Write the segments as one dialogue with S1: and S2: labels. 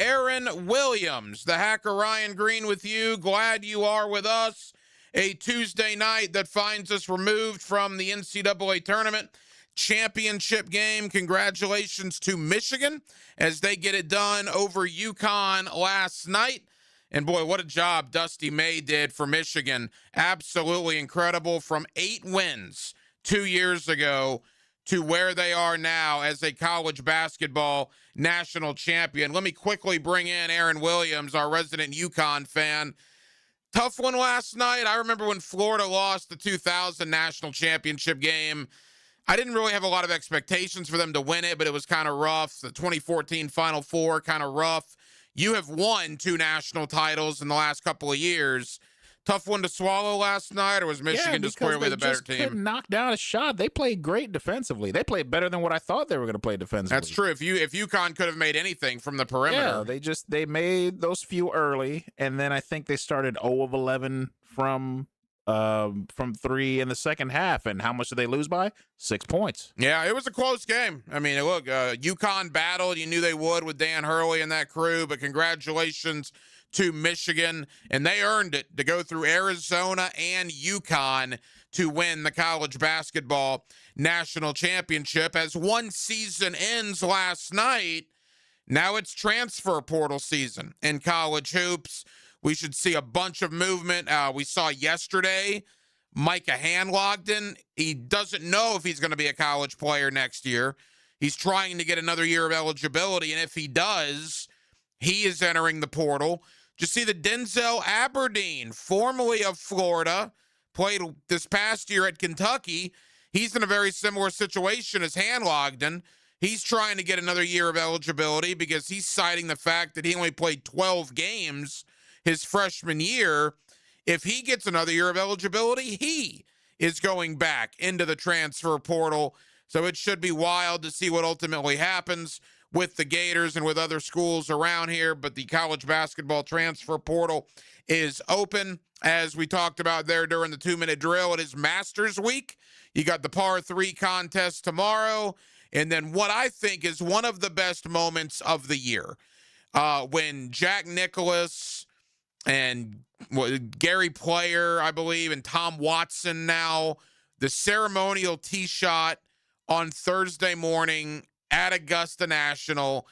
S1: Aaron Williams, the hacker Ryan Green with you. Glad you are with us. A Tuesday night that finds us removed from the NCAA tournament championship game. Congratulations to Michigan as they get it done over UConn last night. And boy, what a job Dusty May did for Michigan. Absolutely incredible. From 8 wins 2 years ago to where they are now as a college basketball national champion. Let me quickly bring in Aaron Williams, our resident UConn fan. Tough one last night. I remember when Florida lost the 2000 national championship game. I didn't really have a lot of expectations for them to win it, but it was kind of rough. The 2014 Final Four, kind of rough. You have won 2 national titles in the last couple of years. Tough one to swallow last night, or was Michigan just clearly the better team?
S2: They couldn't knock down a shot. They played great defensively. They played better than what I thought they were going to play defensively.
S1: That's true. If UConn could have made anything from the perimeter.
S2: Yeah, they made those few early, and then I think they started 0 of 11 from 3 in the second half. And how much did they lose by? 6 points.
S1: Yeah, it was a close game. I mean, look, UConn battled. You knew they would with Dan Hurley and that crew, but congratulations to Michigan, and they earned it to go through Arizona and UConn to win the college basketball national championship. As one season ends last night, now it's transfer portal season in college hoops. We should see a bunch of movement. We saw yesterday Micah Hanlogden. He doesn't know if he's going to be a college player next year. He's trying to get another year of eligibility, and if he does, he is entering the portal. Just see the Denzel Aberdeen, formerly of Florida, played this past year at Kentucky. He's in a very similar situation as Hanlogden. He's trying to get another year of eligibility because he's citing the fact that he only played 12 games his freshman year. If he gets another year of eligibility, he is going back into the transfer portal. So it should be wild to see what ultimately happens with the Gators and with other schools around here. But the college basketball transfer portal is open. As we talked about there during the 2-minute drill, it is Masters Week. You got the par 3 contest tomorrow. And then what I think is one of the best moments of the year, when Jack Nicklaus and Gary Player, I believe, and Tom Watson now, the ceremonial tee shot on Thursday morning at Augusta National.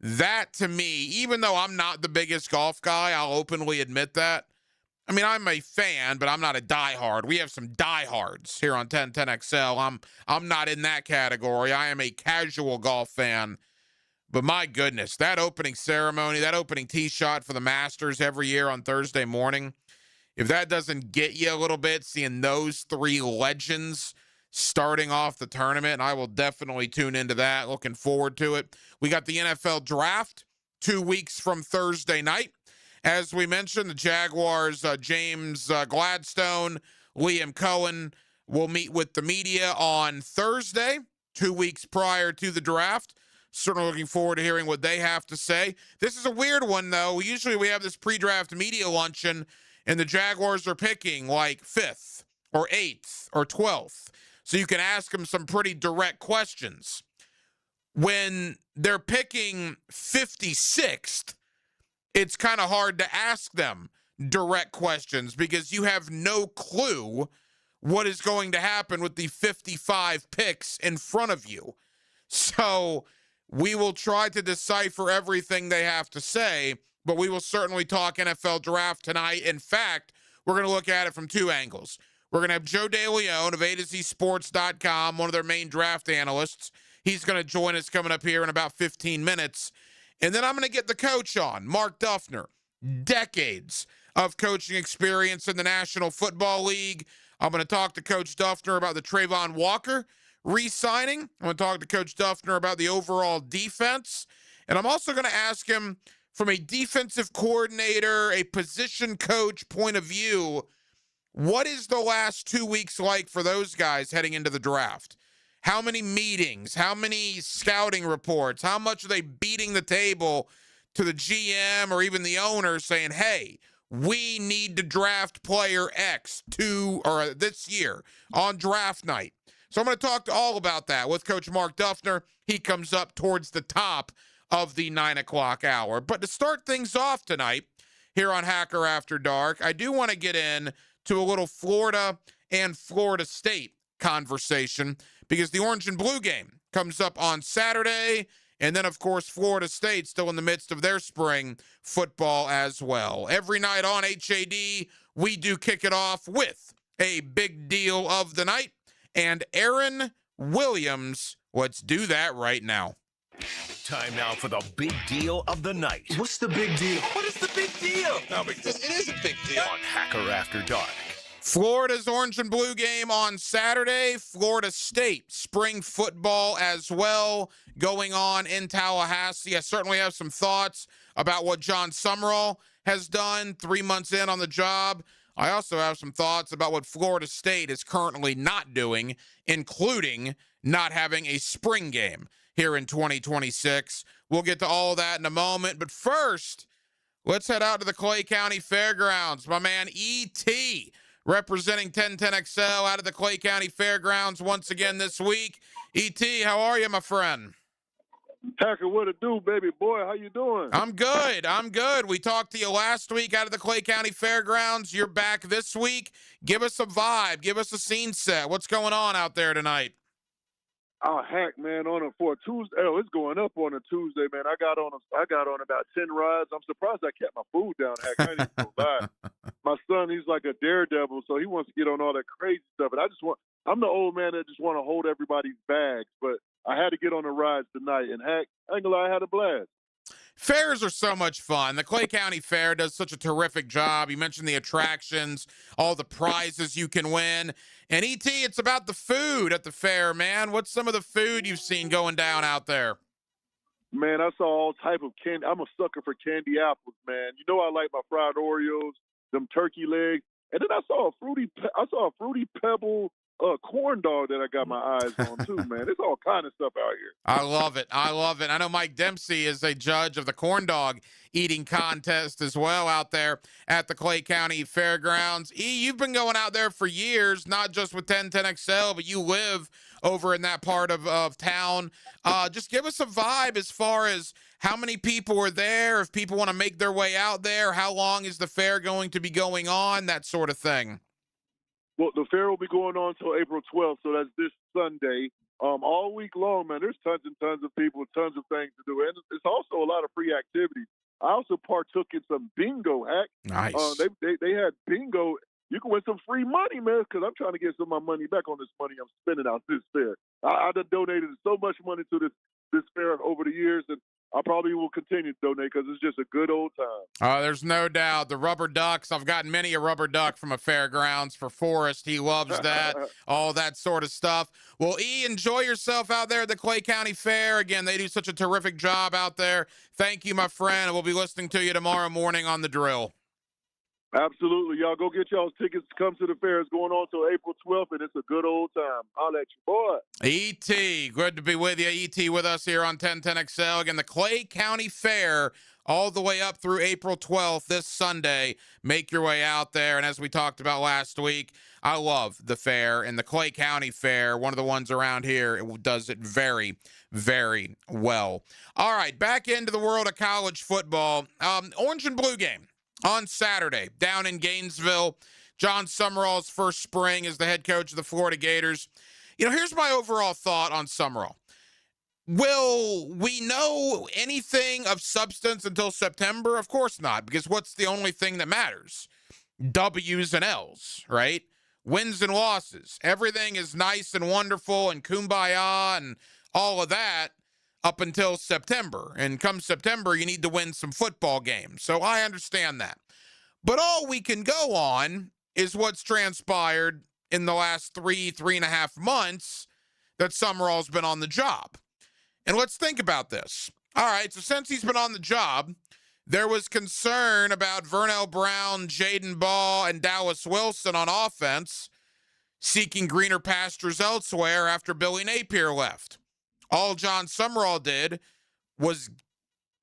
S1: That, to me, even though I'm not the biggest golf guy, I'll openly admit that. I mean, I'm a fan, but I'm not a diehard. We have some diehards here on 1010XL. I'm not in that category. I am a casual golf fan. But my goodness, that opening ceremony, that opening tee shot for the Masters every year on Thursday morning, if that doesn't get you a little bit, seeing those 3 legends starting off the tournament, I will definitely tune into that. Looking forward to it. We got the NFL draft 2 weeks from Thursday night. As we mentioned, the Jaguars, James Gladstone, Liam Cohen will meet with the media on Thursday, 2 weeks prior to the draft. Certainly looking forward to hearing what they have to say. This is a weird one, though. Usually we have this pre-draft media luncheon, and the Jaguars are picking like 5th or 8th or 12th. So you can ask them some pretty direct questions. When they're picking 56th, it's kind of hard to ask them direct questions because you have no clue what is going to happen with the 55 picks in front of you. So we will try to decipher everything they have to say, but we will certainly talk NFL draft tonight. In fact, we're going to look at it from 2 angles. We're going to have Joe DeLeon of A to Z Sports.com, one of their main draft analysts. He's going to join us coming up here in about 15 minutes. And then I'm going to get the coach on, Mark Duffner. Decades of coaching experience in the National Football League. I'm going to talk to Coach Duffner about the Trayvon Walker re-signing. I'm going to talk to Coach Duffner about the overall defense. And I'm also going to ask him from a defensive coordinator, a position coach point of view, what is the last 2 weeks like for those guys heading into the draft? How many meetings? How many scouting reports? How much are they beating the table to the GM or even the owner saying, hey, we need to draft player X this year on draft night? So I'm going to talk to all about that with Coach Mark Duffner. He comes up towards the top of the 9 o'clock hour. But to start things off tonight here on Hacker After Dark, I do want to get in to a little Florida and Florida State conversation because the Orange and Blue game comes up on Saturday. And then, of course, Florida State still in the midst of their spring football as well. Every night on HAD, we do kick it off with a big deal of the night. And Aaron Williams, let's do that right now.
S3: Time now for the big deal of the night.
S4: What's the big deal? What is the big deal?
S1: No, because it is a big deal.
S3: On Hacker After Dark.
S1: Florida's Orange and Blue game on Saturday. Florida State spring football as well going on in Tallahassee. I certainly have some thoughts about what John Summerall has done 3 months in on the job. I also have some thoughts about what Florida State is currently not doing, including not having a spring game here in 2026. We'll get to all of that in a moment. But first, let's head out to the Clay County Fairgrounds. My man E.T. representing 1010XL out of the Clay County Fairgrounds once again this week. E.T., how are you, my friend?
S5: Hacker, what it do, baby boy? How you doing?
S1: I'm good. I'm good. We talked to you last week out of the Clay County Fairgrounds. You're back this week. Give us a vibe. Give us a scene set. What's going on out there tonight?
S5: Oh, heck, man, for a Tuesday. Oh, it's going up on a Tuesday, man. I got on about 10 rides. I'm surprised I kept my food down, heck. I ain't even gonna lie. My son, he's like a daredevil, so he wants to get on all that crazy stuff. And I'm the old man that just want to hold everybody's bags, but I had to get on the rides tonight. And heck, I ain't gonna lie, I had a blast.
S1: Fairs are so much fun. The Clay County Fair does such a terrific job. You mentioned the attractions, all the prizes you can win. And E.T., it's about the food at the fair, man. What's some of the food you've seen going down out there?
S5: Man, I saw all type of candy. I'm a sucker for candy apples, man. You know I like my fried Oreos, them turkey legs. And then I saw a fruity pebble corn dog that I got my eyes on too, man. There's all kind of stuff out here.
S1: I love it. I love it. I know Mike Dempsey is a judge of the corn dog eating contest as well out there at the Clay County Fairgrounds. E, you've been going out there for years, not just with 1010XL, but you live over in that part of town. Just give us a vibe as far as how many people are there, if people want to make their way out there, how long is the fair going to be going on, that sort of thing.
S5: Well, the fair will be going on until April 12th, so that's this Sunday. All week long, man, there's tons and tons of people, tons of things to do. And it's also a lot of free activities. I also partook in some bingo, Hack.
S1: Nice.
S5: They had bingo. You can win some free money, man, because I'm trying to get some of my money back on this money I'm spending out this fair. I done donated so much money to this fair over the years, and I probably will continue to donate because it's just a good old time.
S1: There's no doubt. The rubber ducks, I've gotten many a rubber duck from a fairgrounds for Forrest. He loves that, all that sort of stuff. Well, E, enjoy yourself out there at the Clay County Fair. Again, they do such a terrific job out there. Thank you, my friend. We'll be listening to you tomorrow morning on The Drill.
S5: Absolutely. Y'all go get y'all's tickets to come to the fair. It's going on till April 12th, and it's a good old time. I'll let you, boy.
S1: E.T., good to be with you. E.T. with us here on 1010XL. Again, the Clay County Fair all the way up through April 12th this Sunday. Make your way out there. And as we talked about last week, I love the fair. And the Clay County Fair, one of the ones around here, it does it very, very well. All right, back into the world of college football. Orange and Blue game on Saturday down in Gainesville. John Summerall's first spring as the head coach of the Florida Gators. You know, here's my overall thought on Summerall. Will we know anything of substance until September? Of course not, because what's the only thing that matters? W's and L's, right? Wins and losses. Everything is nice and wonderful and kumbaya and all of that up until September. And come September, you need to win some football games. So I understand that. But all we can go on is what's transpired in the last 3.5 months that Summerall's been on the job. And let's think about this. All right, so since he's been on the job, there was concern about Vernell Brown, Jaden Ball, and Dallas Wilson on offense seeking greener pastures elsewhere after Billy Napier left. All John Summerall did was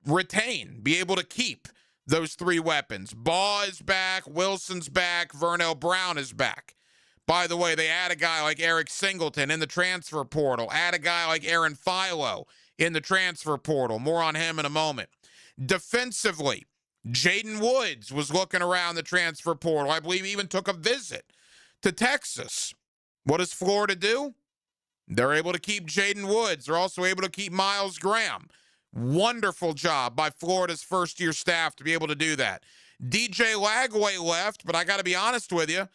S1: be able to keep those three weapons. Ball is back, Wilson's back, Vernell Brown is back. By the way, they add a guy like Eric Singleton in the transfer portal, add a guy like Aaron Philo in the transfer portal. More on him in a moment. Defensively, Jaden Woods was looking around the transfer portal. I believe he even took a visit to Texas. What does Florida do? They're able to keep Jaden Woods. They're also able to keep Miles Graham. Wonderful job by Florida's first-year staff to be able to do that. DJ Lagway left, but I got to be honest with you,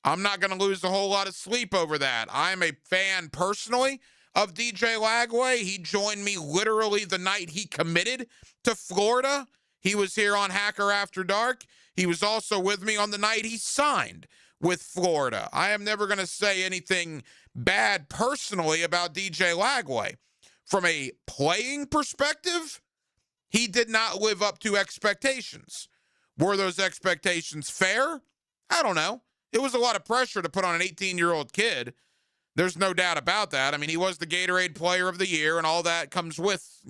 S1: I'm not going to lose a whole lot of sleep over that. I'm a fan personally of DJ Lagway. He joined me literally the night he committed to Florida. He was here on Hacker After Dark. He was also with me on the night he signed with Florida. I am never going to say anything bad personally about DJ Lagway. From a playing perspective, he did not live up to expectations. Were those expectations fair? I don't know. It was a lot of pressure to put on an 18-year-old kid. There's no doubt about that. I mean, he was the Gatorade Player of the Year, and all that comes with,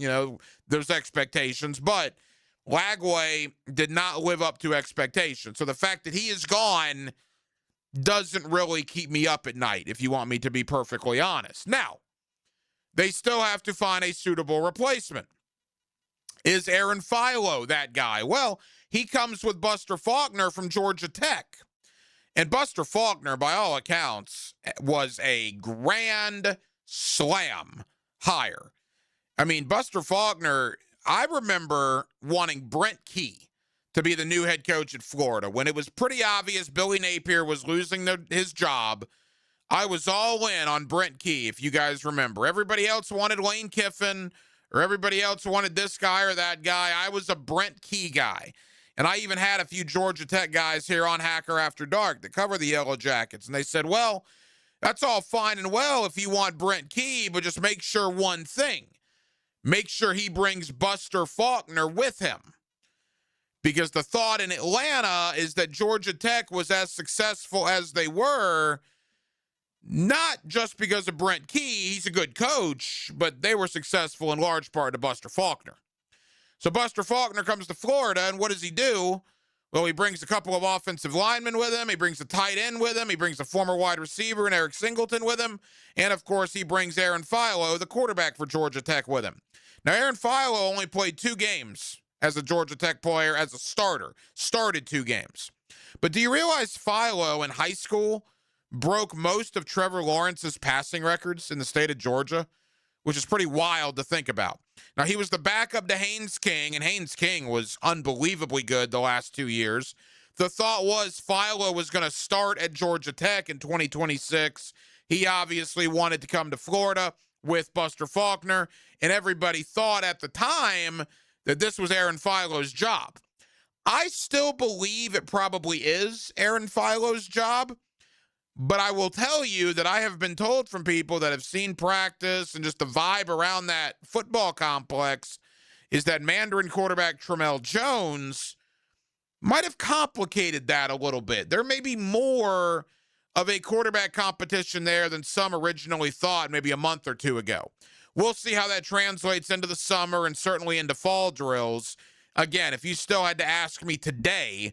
S1: those expectations. But Lagway did not live up to expectations. So the fact that he is gone doesn't really keep me up at night, if you want me to be perfectly honest. Now, they still have to find a suitable replacement. Is Aaron Philo that guy? Well, he comes with Buster Faulkner from Georgia Tech. And Buster Faulkner, by all accounts, was a grand slam hire. I mean, Buster Faulkner, I remember wanting Brent Key to be the new head coach at Florida. When it was pretty obvious Billy Napier was losing his job, I was all in on Brent Key, if you guys remember. Everybody else wanted Lane Kiffin, or everybody else wanted this guy or that guy. I was a Brent Key guy. And I even had a few Georgia Tech guys here on Hacker After Dark that cover the Yellow Jackets. And they said, well, that's all fine and well if you want Brent Key, but just make sure one thing. Make sure he brings Buster Faulkner with him. Because the thought in Atlanta is that Georgia Tech was as successful as they were, not just because of Brent Key, he's a good coach, but they were successful in large part to Buster Faulkner. So Buster Faulkner comes to Florida, and what does he do? Well, he brings a couple of offensive linemen with him. He brings a tight end with him. He brings a former wide receiver and Eric Singleton with him. And, of course, he brings Aaron Philo, the quarterback for Georgia Tech, with him. Now, Aaron Philo only played 2 games as a Georgia Tech player as a starter. Started 2 games. But do you realize Philo in high school broke most of Trevor Lawrence's passing records in the state of Georgia, which is pretty wild to think about. Now, he was the backup to Haynes King, and Haynes King was unbelievably good the last 2 years. The thought was Philo was going to start at Georgia Tech in 2026. He obviously wanted to come to Florida with Buster Faulkner, and everybody thought at the time that this was Aaron Philo's job. I still believe it probably is Aaron Philo's job, but I will tell you that I have been told from people that have seen practice and just the vibe around that football complex is that Mandarin quarterback Tramel Jones might have complicated that a little bit. There may be more of a quarterback competition there than some originally thought maybe a month or 2 ago. We'll see how that translates into the summer and certainly into fall drills. Again, if you still had to ask me today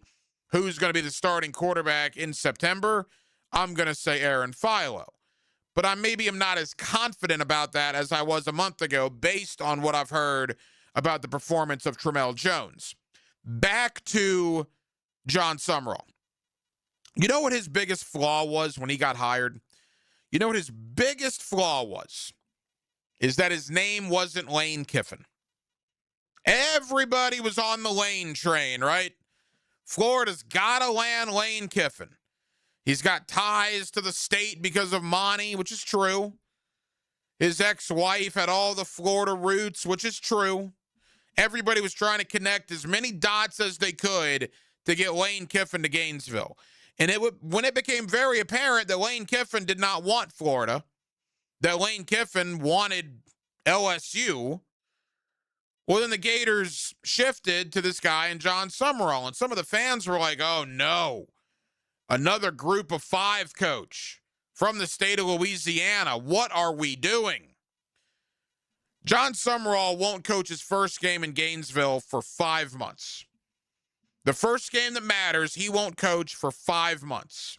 S1: who's going to be the starting quarterback in September, I'm going to say Aaron Philo. But I maybe am not as confident about that as I was a month ago based on what I've heard about the performance of Tramel Jones. Back to John Summerall. You know what his biggest flaw was when he got hired? You know what his biggest flaw was? Is that his name wasn't Lane Kiffin. Everybody was on the Lane train, right? Florida's got to land Lane Kiffin. He's got ties to the state because of Monty, which is true. His ex-wife had all the Florida roots, which is true. Everybody was trying to connect as many dots as they could to get Lane Kiffin to Gainesville. And when it became very apparent that Lane Kiffin did not want Florida, that Lane Kiffin wanted LSU, well, then the Gators shifted to this guy and John Summerall. And some of the fans were like, oh, no. Another group of 5 coach from the state of Louisiana. What are we doing? John Summerall won't coach his first game in Gainesville for 5 months. The first game that matters, he won't coach for 5 months.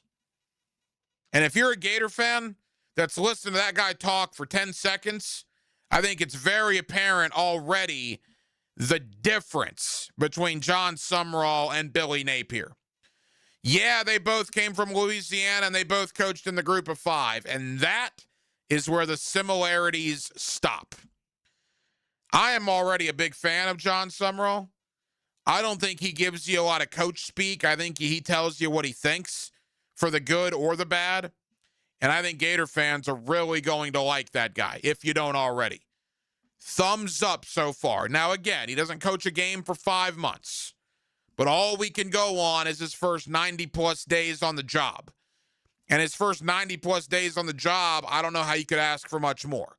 S1: And if you're a Gator fan that's listening to that guy talk for 10 seconds, I think it's very apparent already the difference between John Sumrall and Billy Napier. Yeah, they both came from Louisiana and they both coached in the group of 5, and that is where the similarities stop. I am already a big fan of John Sumrall. I don't think he gives you a lot of coach speak. I think he tells you what he thinks, for the good or the bad. And I think Gator fans are really going to like that guy, if you don't already. Thumbs up so far. Now, again, he doesn't coach a game for 5 months. But all we can go on is his first 90-plus days on the job. And his first 90-plus days on the job, I don't know how you could ask for much more.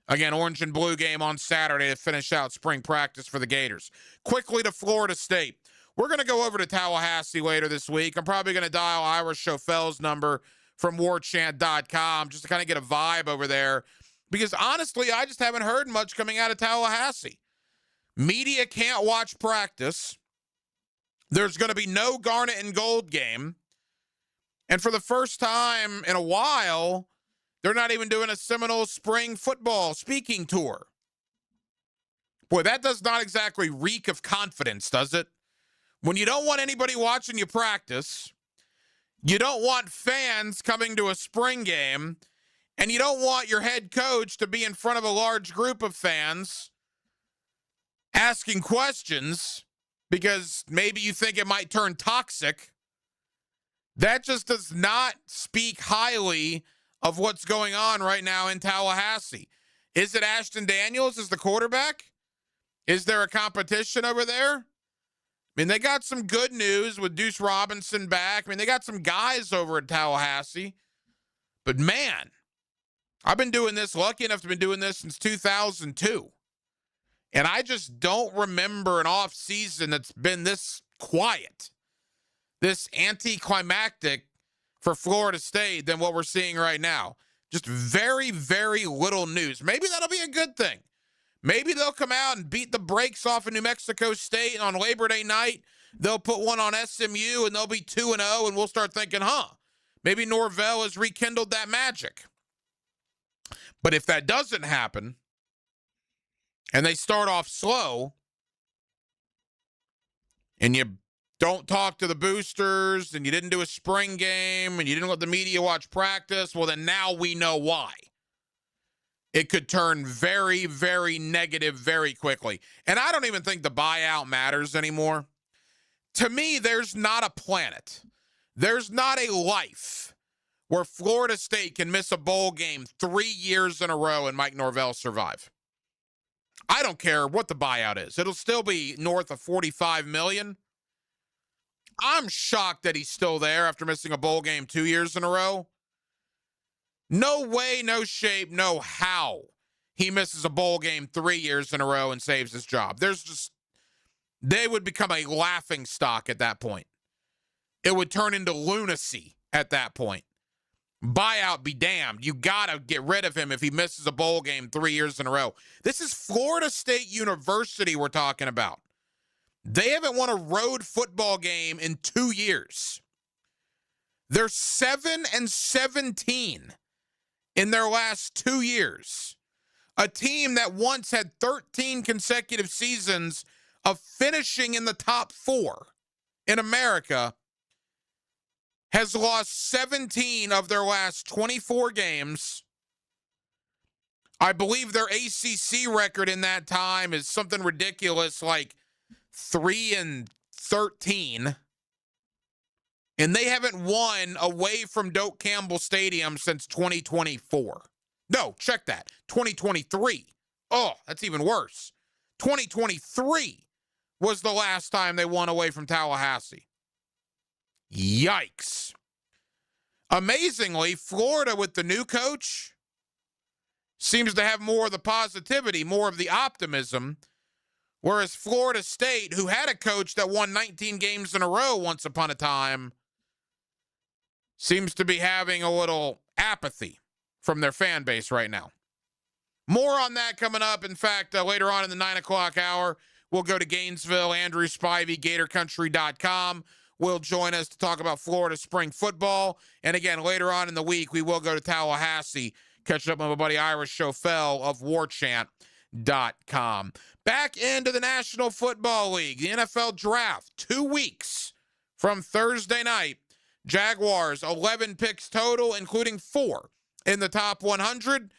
S1: Again, orange and blue game on Saturday to finish out spring practice for the Gators. Quickly to Florida State. We're going to go over to Tallahassee later this week. I'm probably going to dial Ira Schoffel's number from warchant.com just to kind of get a vibe over there. Because honestly, I just haven't heard much coming out of Tallahassee. Media can't watch practice. There's going to be no Garnet and Gold game. And for the first time in a while, they're not even doing a Seminole spring football speaking tour. Boy, that does not exactly reek of confidence, does it? When you don't want anybody watching you practice, you don't want fans coming to a spring game, and you don't want your head coach to be in front of a large group of fans asking questions because maybe you think it might turn toxic. That just does not speak highly of what's going on right now in Tallahassee. Is it Ashton Daniels as the quarterback? Is there a competition over there? I mean, they got some good news with Deuce Robinson back. I mean, they got some guys over at Tallahassee. But man, I've been doing this, lucky enough to be doing this since 2002. And I just don't remember an off season that's been this quiet, this anticlimactic for Florida State than what we're seeing right now. Just very, very little news. Maybe that'll be a good thing. Maybe they'll come out and beat the brakes off of New Mexico State on Labor Day night. They'll put one on SMU and they'll be 2-0 and we'll start thinking, maybe Norvell has rekindled that magic. But if that doesn't happen and they start off slow and you don't talk to the boosters and you didn't do a spring game and you didn't let the media watch practice, well, then now we know why. It could turn very, very negative very quickly. And I don't even think the buyout matters anymore. To me, there's not a planet. There's not a life where Florida State can miss a bowl game 3 years in a row and Mike Norvell survive. I don't care what the buyout is. It'll still be north of $45 million. I'm shocked that he's still there after missing a bowl game 2 years in a row. No way, no shape, no how he misses a bowl game 3 years in a row and saves his job. They would become a laughing stock at that point. It would turn into lunacy at that point. Buyout be damned. You got to get rid of him if he misses a bowl game 3 years in a row. This is Florida State University we're talking about. They haven't won a road football game in 2 years. They're 7-17 in their last 2 years. A team that once had 13 consecutive seasons of finishing in the top 4 in America has lost 17 of their last 24 games. I believe their ACC record in that time is something ridiculous like 3-13. And they haven't won away from Doak Campbell Stadium since 2024. No, check that. 2023. Oh, that's even worse. 2023 was the last time they won away from Tallahassee. Yikes. Amazingly, Florida with the new coach seems to have more of the positivity, more of the optimism, whereas Florida State, who had a coach that won 19 games in a row once upon a time, seems to be having a little apathy from their fan base right now. More on that coming up. In fact, later on in the 9 o'clock hour, we'll go to Gainesville. Andrew Spivey, GatorCountry.com, will join us to talk about Florida spring football. And again, later on in the week, we will go to Tallahassee. Catching up with my buddy Ira Schofel of warchant.com. Back into the National Football League, the NFL Draft, 2 weeks from Thursday night. Jaguars, 11 picks total, including 4 in the top 100.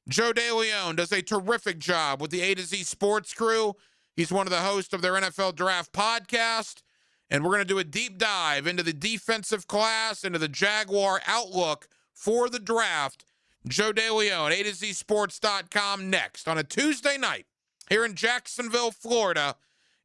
S1: Joe DeLeon does a terrific job with the A to Z Sports Crew. He's one of the hosts of their NFL Draft podcast. And we're going to do a deep dive into the defensive class, into the Jaguar outlook for the draft. Joe DeLeon, A to Z Sports.com next on a Tuesday night here in Jacksonville, Florida.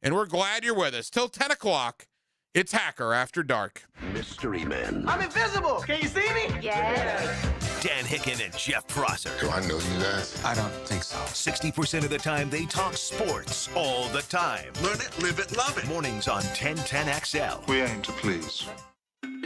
S1: And we're glad you're with us. Till 10 o'clock, it's Hacker After Dark.
S3: Mystery Men.
S4: I'm invisible. Can you see me?
S6: Yes.
S3: Dan Hicken and Jeff Prosser.
S7: Do I know you guys?
S8: I don't think so.
S3: 60% of the time, they talk sports all the time.
S4: Learn it, live it, love it.
S3: Mornings on 1010XL.
S7: We aim to please.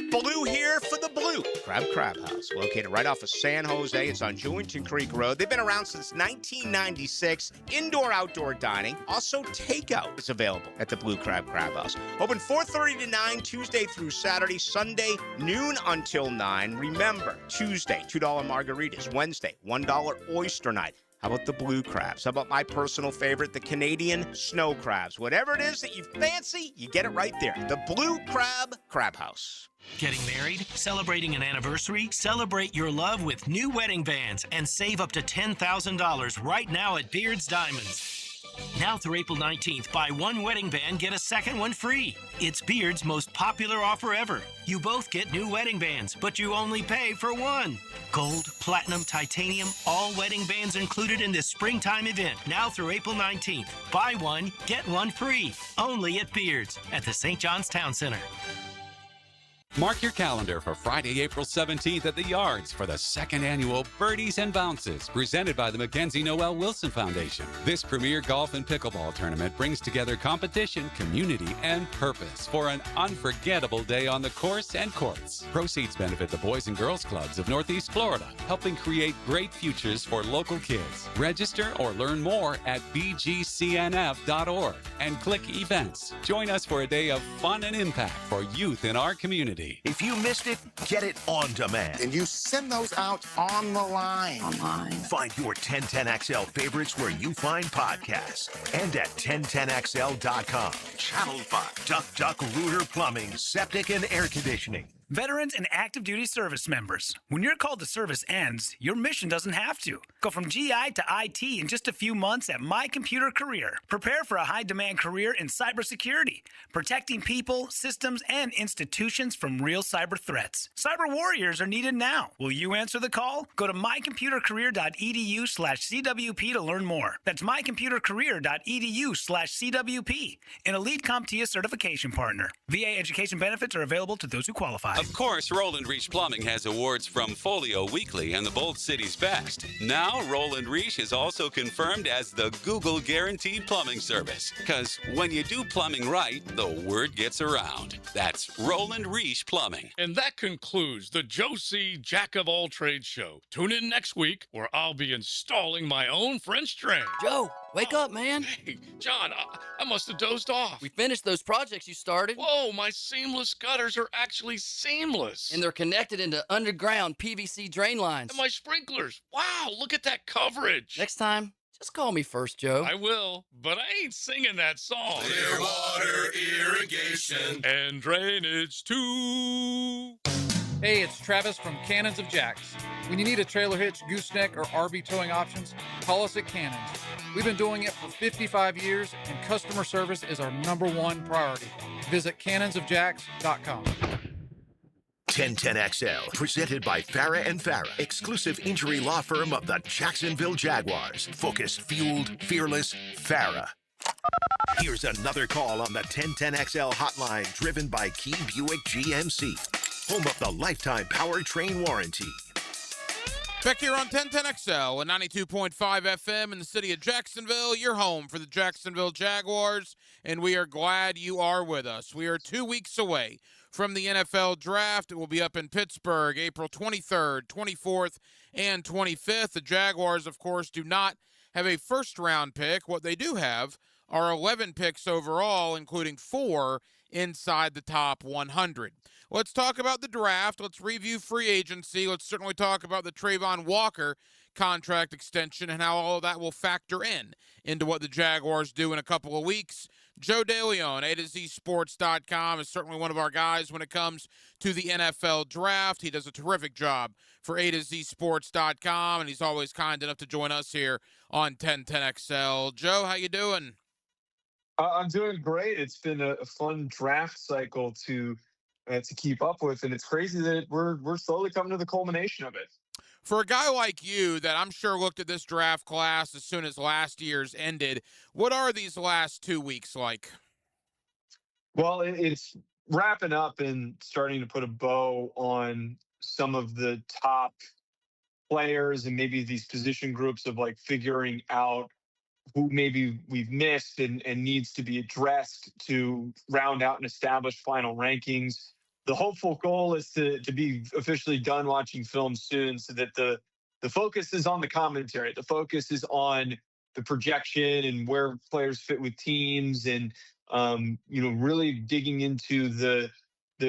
S9: Blue here for the Blue Crab House, located right off of San Jose. It's on Jewington Creek Road. They've been around since 1996. Indoor-outdoor dining. Also, takeout is available at the Blue Crab House. Open 4:30 to 9, Tuesday through Saturday. Sunday, noon until 9. Remember, Tuesday, $2 margaritas. Wednesday, $1 oyster night. How about the blue crabs? How about my personal favorite, the Canadian snow crabs? Whatever it is that you fancy, you get it right there. The Blue Crab House.
S10: Getting married? Celebrating an anniversary? Celebrate your love with new wedding bands and save up to $10,000 right now at Beard's Diamonds. Now through April 19th, buy one wedding band, get a second one free. It's Beard's most popular offer ever. You both get new wedding bands, but you only pay for one. Gold, platinum, titanium, all wedding bands included in this springtime event. Now through April 19th. Buy one, get one free. Only at Beard's at the St. John's Town Center.
S11: Mark your calendar for Friday, April 17th at the Yards for the second annual Birdies and Bounces, presented by the Mackenzie Noel Wilson Foundation. This premier golf and pickleball tournament brings together competition, community, and purpose for an unforgettable day on the course and courts. Proceeds benefit the Boys and Girls Clubs of Northeast Florida, helping create great futures for local kids. Register or learn more at bgcnf.org and click events. Join us for a day of fun and impact for youth in our community.
S3: If you missed it, get it on demand.
S8: And you send those out on the line.
S3: Find your 1010XL favorites where you find podcasts and at 1010XL.com. Channel 5, Duck Rooter Plumbing, Septic and Air Conditioning.
S12: Veterans and active duty service members, when your call to service ends, your mission doesn't have to. Go from GI to IT in just a few months at My Computer Career. Prepare for a high-demand career in cybersecurity, protecting people, systems, and institutions from real cyber threats. Cyber warriors are needed now. Will you answer the call? Go to mycomputercareer.edu/CWP to learn more. That's mycomputercareer.edu/CWP, an elite CompTIA certification partner. VA education benefits are available to those who qualify.
S11: Of course, Roland Reach Plumbing has awards from Folio Weekly and the Bold City's Best. Now, Roland Reach is also confirmed as the Google Guaranteed Plumbing Service. Because when you do plumbing right, the word gets around. That's Roland Reach Plumbing.
S13: And that concludes the Joe C. Jack of All Trades show. Tune in next week where I'll be installing my own French drain.
S14: Joe, wake up, man.
S13: Hey, John, I must have dozed off.
S14: We finished those projects you started.
S13: Whoa, my seamless gutters are actually seamless.
S14: And they're connected into underground PVC drain lines.
S13: And my sprinklers. Wow, look at that coverage.
S14: Next time, just call me first, Joe.
S13: I will, but I ain't singing that song.
S4: Clearwater irrigation
S13: and drainage too.
S15: Hey, it's Travis from Cannons of Jacks. When you need a trailer hitch, gooseneck, or RV towing options, call us at Cannons. We've been doing it for 55 years, and customer service is our #1 priority. Visit cannonsofjacks.com.
S3: 1010XL, presented by Farah and Farah, exclusive injury law firm of the Jacksonville Jaguars. Focused, fueled, fearless, Farah. Here's another call on the 1010XL hotline, driven by Key Buick GMC, home of the lifetime powertrain warranty.
S1: Back here on 1010XL and 92.5 FM in the city of Jacksonville, your home for the Jacksonville Jaguars, and we are glad you are with us. We are 2 weeks away from the NFL Draft. It will be up in Pittsburgh, April 23rd, 24th, and 25th. The Jaguars, of course, do not have a first-round pick. What they do have are 11 picks overall, including 4 inside the top 100. Let's talk about the draft. Let's review free agency. Let's certainly talk about the Trayvon Walker contract extension and how all of that will factor into what the Jaguars do in a couple of weeks. Joe DeLeon, A to Z Sports.com, is certainly one of our guys when it comes to the NFL draft. He does a terrific job for A to Z Sports.com, and he's always kind enough to join us here on 1010XL. Joe, how you doing?
S6: I'm doing great. It's been a fun draft cycle to keep up with, and it's crazy that we're slowly coming to the culmination of it.
S1: For a guy like you that I'm sure looked at this draft class as soon as last year's ended, what are these last 2 weeks like?
S6: Well, it's wrapping up and starting to put a bow on some of the top players and maybe these position groups of like figuring out who maybe we've missed and needs to be addressed to round out and establish final rankings. The hopeful goal is to be officially done watching film soon so that the focus is on the commentary. The focus is on the projection and where players fit with teams and, really digging into the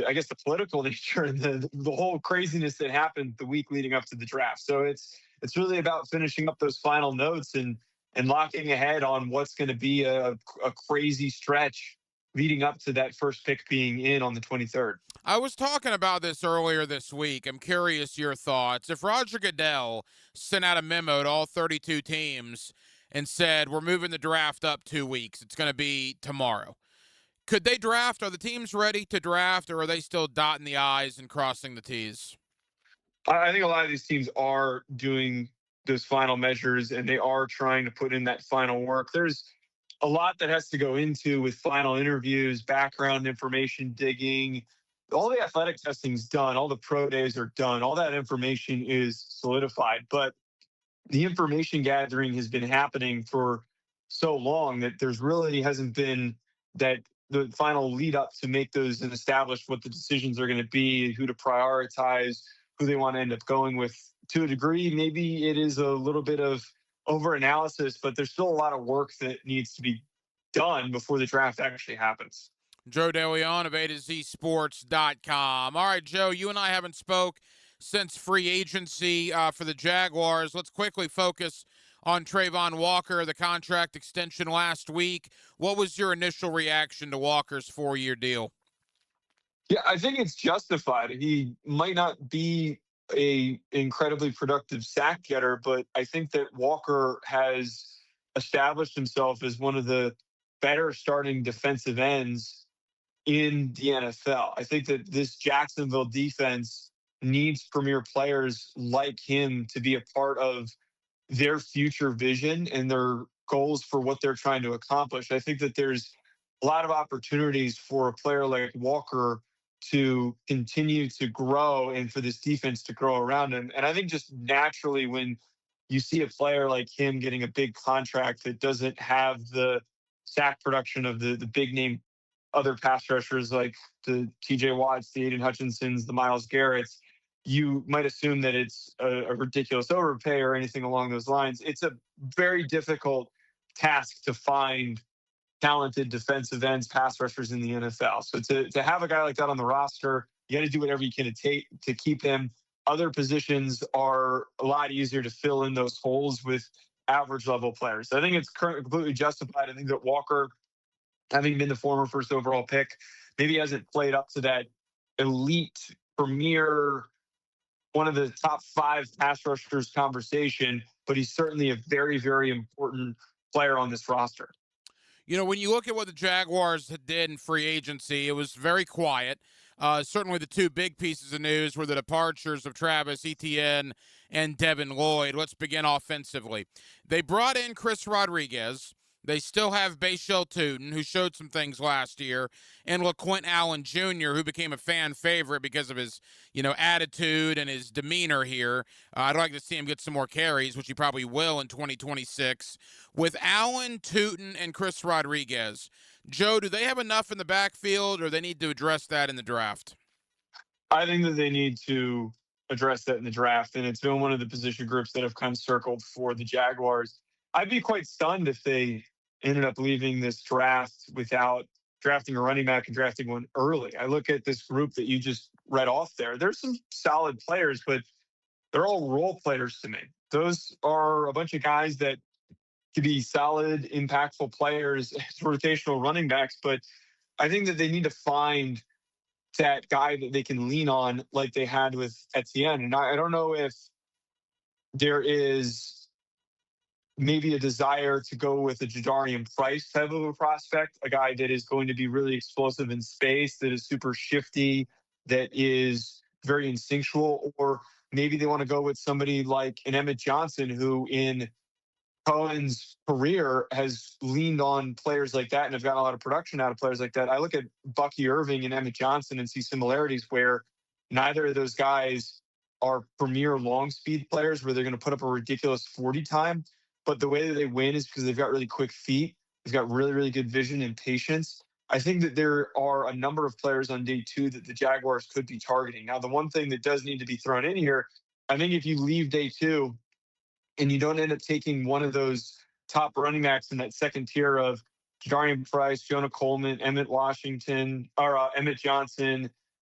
S6: I guess the political nature and the whole craziness that happened the week leading up to the draft. So it's really about finishing up those final notes and locking ahead on what's going to be a crazy stretch leading up to that first pick being in on the 23rd.
S1: I was talking about this earlier this week. I'm curious your thoughts. If Roger Goodell sent out a memo to all 32 teams and said, we're moving the draft up 2 weeks, it's going to be tomorrow, could they draft? Are the teams ready to draft, or are they still dotting the I's and crossing the T's?
S6: I think a lot of these teams are doing those final measures, and they are trying to put in that final work. There's a lot that has to go into with final interviews, background information digging. All the athletic testing's done. All the pro days are done. All that information is solidified. But the information gathering has been happening for so long that there's really hasn't been the final lead up to make those and establish what the decisions are going to be, who to prioritize, who they want to end up going with. To a degree, maybe it is a little bit of over-analysis, but there's still a lot of work that needs to be done before the draft actually happens.
S1: Joe DeLeon of A to Z Sports.com. All right, Joe, you and I haven't spoke since free agency for the Jaguars. Let's quickly focus on Trayvon Walker, the contract extension last week. What was your initial reaction to Walker's 4-year deal?
S6: Yeah, I think it's justified. He might not be a incredibly productive sack getter, but I think that Walker has established himself as one of the better starting defensive ends in the NFL. I think that this Jacksonville defense needs premier players like him to be a part of their future vision and their goals for what they're trying to accomplish. I think that there's a lot of opportunities for a player like Walker to continue to grow and for this defense to grow around him. And I think just naturally when you see a player like him getting a big contract that doesn't have the sack production of the big name other pass rushers like the TJ Watts, the Aiden Hutchinsons, the Myles Garretts, you might assume that it's a ridiculous overpay or anything along those lines. It's a very difficult task to find talented defensive ends, pass rushers in the NFL. So to have a guy like that on the roster, you got to do whatever you can to keep him. Other positions are a lot easier to fill in those holes with average level players. So I think it's completely justified. I think that Walker, having been the former first overall pick, maybe hasn't played up to that elite, premier, one of the top 5 pass rushers conversation, but he's certainly a very, very important player on this roster.
S1: You know, when you look at what the Jaguars did in free agency, it was very quiet. Certainly the 2 big pieces of news were the departures of Travis Etienne and Devin Lloyd. Let's begin offensively. They brought in Chris Rodriguez. They still have Bashel Tootin, who showed some things last year, and LaQuint Allen Jr., who became a fan favorite because of his, attitude and his demeanor here. I'd like to see him get some more carries, which he probably will in 2026. With Allen, Tootin, and Chris Rodriguez, Joe, do they have enough in the backfield, or they need to address that in the draft?
S6: I think that they need to address that in the draft, and it's been one of the position groups that have kind of circled for the Jaguars. I'd be quite stunned if they ended up leaving this draft without drafting a running back and drafting one early. I look at this group that you just read off there. There's some solid players, but they're all role players to me. Those are a bunch of guys that could be solid, impactful players, rotational running backs, but I think that they need to find that guy that they can lean on like they had with Etienne. And I don't know if there is maybe a desire to go with a Jadarian Price type of a prospect, a guy that is going to be really explosive in space, that is super shifty, that is very instinctual, or maybe they want to go with somebody like an Emmett Johnson, who in Cohen's career has leaned on players like that and have gotten a lot of production out of players like that. I look at Bucky Irving and Emmett Johnson and see similarities where neither of those guys are premier long speed players where they're going to put up a ridiculous 40 time. But the way that they win is because they've got really quick feet. They've got really, really good vision and patience. I think that there are a number of players on day 2 that the Jaguars could be targeting. Now, the one thing that does need to be thrown in here, I think if you leave day 2 and you don't end up taking one of those top running backs in that second tier of Jadarian Price, Jonah Coleman, Emmett Johnson,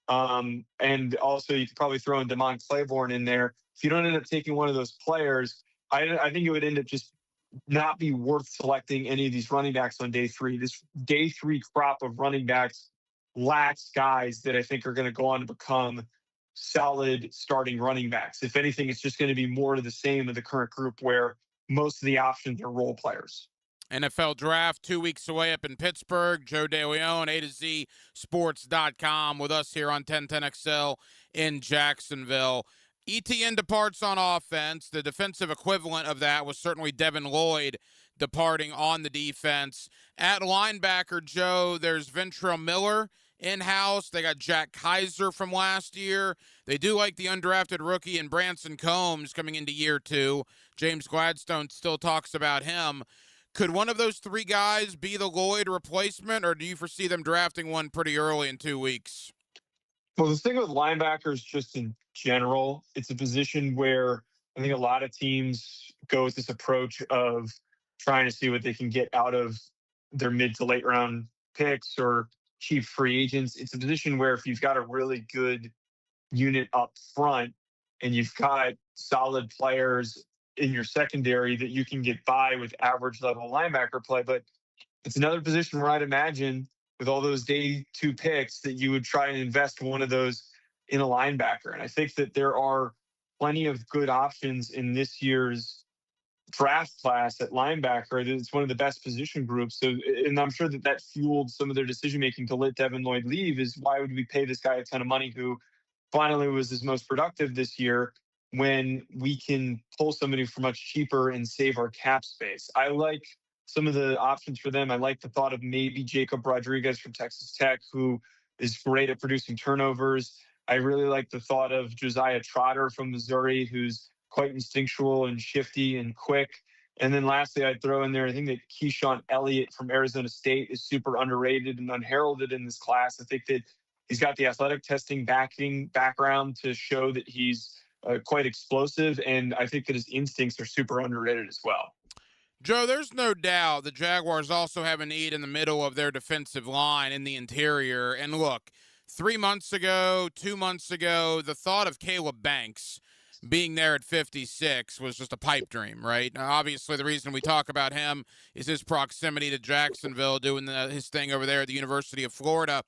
S6: and also you could probably throw in Damon Claiborne in there. If you don't end up taking one of those players, I think it would end up just not be worth selecting any of these running backs on day 3. This day 3 crop of running backs lacks guys that I think are going to go on to become solid starting running backs. If anything, it's just going to be more of the same of the current group where most of the options are role players.
S1: NFL Draft 2 weeks away up in Pittsburgh. Joe DeLeon, A to Z Sports.com with us here on 1010XL in Jacksonville. ETN departs on offense. The defensive equivalent of that was certainly Devin Lloyd departing on the defense. At linebacker, Joe, there's Ventrell Miller in-house. They got Jack Kaiser from last year. They do like the undrafted rookie and Branson Combs coming into year 2. James Gladstone still talks about him. Could one of those 3 guys be the Lloyd replacement, or do you foresee them drafting one pretty early in 2 weeks?
S6: Well, the thing with linebackers just in general, it's a position where I think a lot of teams go with this approach of trying to see what they can get out of their mid to late round picks or cheap free agents. It's a position where if you've got a really good unit up front and you've got solid players in your secondary, that you can get by with average level linebacker play. But it's another position where I'd imagine with all those day 2 picks that you would try and invest one of those in a linebacker. And I think that there are plenty of good options in this year's draft class at linebacker. It's one of the best position groups. So, and I'm sure that fueled some of their decision-making to let Devin Lloyd leave, is why would we pay this guy a ton of money who finally was his most productive this year when we can pull somebody for much cheaper and save our cap space? I like some of the options for them. I like the thought of maybe Jacob Rodriguez from Texas Tech, who is great at producing turnovers. I really like the thought of Josiah Trotter from Missouri, who's quite instinctual and shifty and quick. And then lastly, I'd throw in there, I think that Keyshawn Elliott from Arizona State is super underrated and unheralded in this class. I think that he's got the athletic testing background to show that he's quite explosive, and I think that his instincts are super underrated as well.
S1: Joe, there's no doubt the Jaguars also have a need in the middle of their defensive line in the interior. And look, 3 months ago, 2 months ago, the thought of Caleb Banks being there at 56 was just a pipe dream, right? Now, obviously, the reason we talk about him is his proximity to Jacksonville, doing his thing over there at the University of Florida.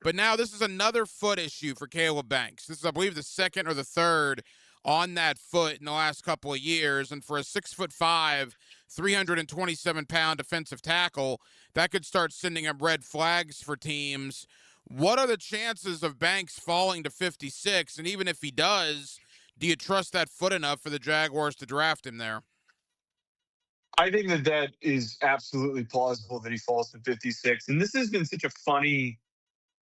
S1: But now this is another foot issue for Caleb Banks. This is, I believe, the second or the third on that foot in the last couple of years. And for a 6'5", 327-pound defensive tackle, that could start sending up red flags for teams. What are the chances of Banks falling to 56? And even if he does, do you trust that foot enough for the Jaguars to draft him there?
S6: I think that is absolutely plausible that he falls to 56. And this has been such a funny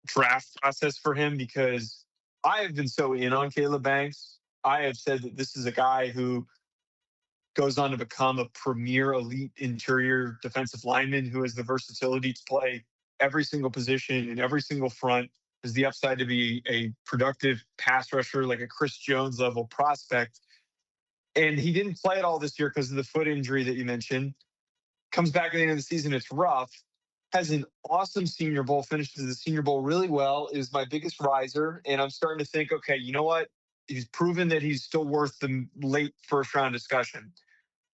S6: draft process for him because I have been so in on Caleb Banks. I have said that this is a guy who goes on to become a premier elite interior defensive lineman who has the versatility to play every single position in every single front, has the upside to be a productive pass rusher, like a Chris Jones level prospect. And he didn't play at all this year because of the foot injury that you mentioned. Comes back at the end of the season, it's rough. has an awesome Senior Bowl, finishes the Senior Bowl really well, is my biggest riser. And I'm starting to think, okay, you know what? He's proven that he's still worth the late first round discussion.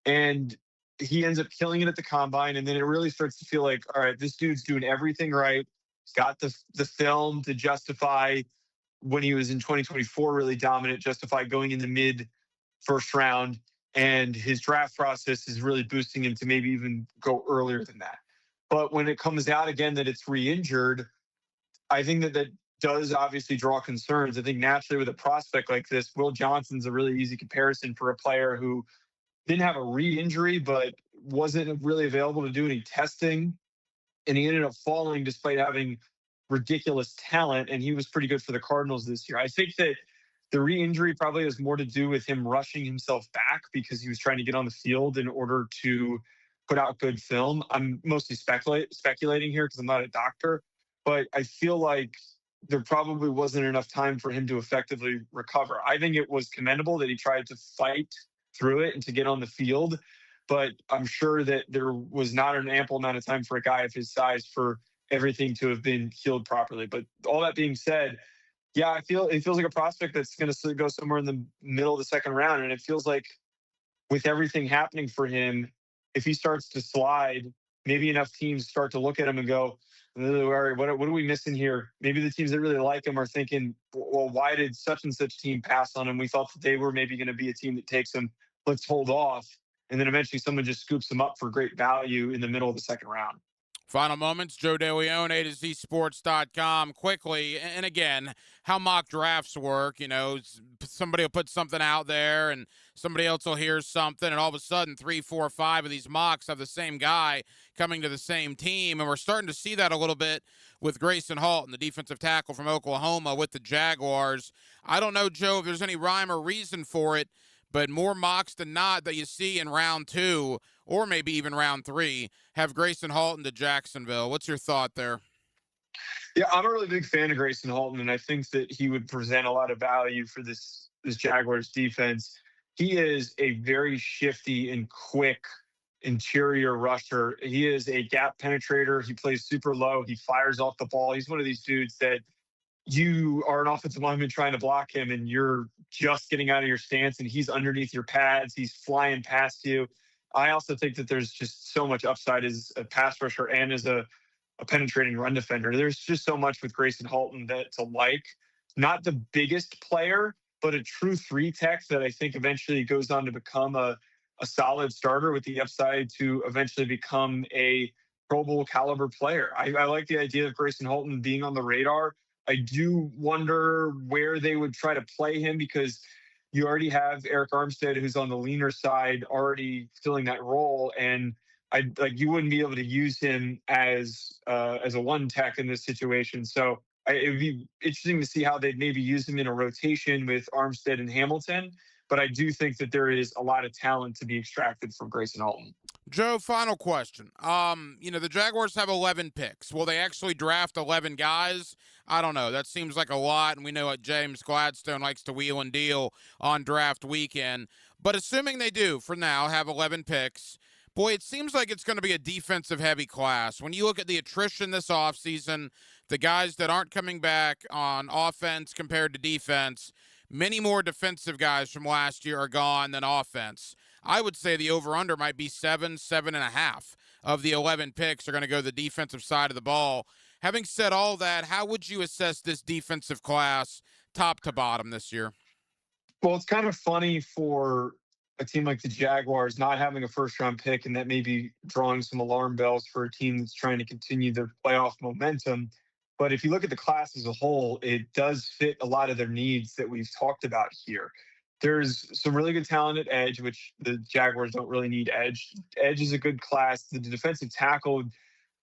S6: And he ends up killing it at the combine. And then it really starts to feel like, all right, this dude's doing everything right. He's got the film to justify when he was in 2024 really dominant, justify going in the mid first round. And his draft process is really boosting him to maybe even go earlier than that. But when it comes out again that it's re-injured, I think that does obviously draw concerns. I think naturally with a prospect like this, Will Johnson's a really easy comparison for a player who didn't have a re-injury, but wasn't really available to do any testing. And he ended up falling despite having ridiculous talent, and he was pretty good for the Cardinals this year. I think that the re-injury probably has more to do with him rushing himself back because he was trying to get on the field in order to put out good film. I'm mostly speculating here because I'm not a doctor, but I feel like there probably wasn't enough time for him to effectively recover. I think it was commendable that he tried to fight through it and to get on the field, but I'm sure that there was not an ample amount of time for a guy of his size for everything to have been healed properly. But all that being said, yeah, it feels like a prospect that's going to go somewhere in the middle of the second round. And it feels like with everything happening for him, if he starts to slide, maybe enough teams start to look at him and go, what are we missing here? Maybe the teams that really like him are thinking, well, why did such and such team pass on him? We thought that they were maybe going to be a team that takes him. Let's hold off. And then eventually someone just scoops him up for great value in the middle of the second round.
S1: Final moments, Joe DeLeon, A to Z Sports.com. Quickly, and again, how mock drafts work. You know, somebody will put something out there and somebody else will hear something, and all of a sudden 3, 4, 5 of these mocks have the same guy coming to the same team. And we're starting to see that a little bit with Grayson Halton, the defensive tackle from Oklahoma with the Jaguars. I don't know, Joe, if there's any rhyme or reason for it, but more mocks than not that you see in round 2 or maybe even round 3 have Grayson Halton to Jacksonville. What's your thought there?
S6: Yeah, I'm a really big fan of Grayson Halton, and I think that he would present a lot of value for this Jaguars defense. He is a very shifty and quick interior rusher. He is a gap penetrator. He plays super low. He fires off the ball. He's one of these dudes that you are an offensive lineman trying to block him, and you're just getting out of your stance, and he's underneath your pads. He's flying past you. I also think that there's just so much upside as a pass rusher and as a penetrating run defender. There's just so much with Grayson Halton that to like. Not the biggest player, but a true 3-tech that I think eventually goes on to become a solid starter with the upside to eventually become a Pro Bowl caliber player. I like the idea of Grayson Halton being on the radar. I do wonder where they would try to play him because you already have Arik Armstead, who's on the leaner side, already filling that role, and you wouldn't be able to use him as a 1-tech in this situation. So it would be interesting to see how they'd maybe use him in a rotation with Armstead and Hamilton. But I do think that there is a lot of talent to be extracted from Grayson Halton.
S1: Joe, final question. The Jaguars have 11 picks. Will they actually draft 11 guys? I don't know. That seems like a lot, and we know what James Gladstone likes to wheel and deal on draft weekend. But assuming they do, for now, have 11 picks, boy, it seems like it's going to be a defensive-heavy class. When you look at the attrition this offseason, the guys that aren't coming back on offense compared to defense, many more defensive guys from last year are gone than offense. I would say the over-under might be 7.5 of the 11 picks are going to go to the defensive side of the ball. Having said all that, how would you assess this defensive class top to bottom this year?
S6: Well, it's kind of funny for a team like the Jaguars not having a first-round pick, and that may be drawing some alarm bells for a team that's trying to continue their playoff momentum. But if you look at the class as a whole, it does fit a lot of their needs that we've talked about here. There's some really good talent at edge, which the Jaguars don't really need edge. Edge is a good class. The defensive tackle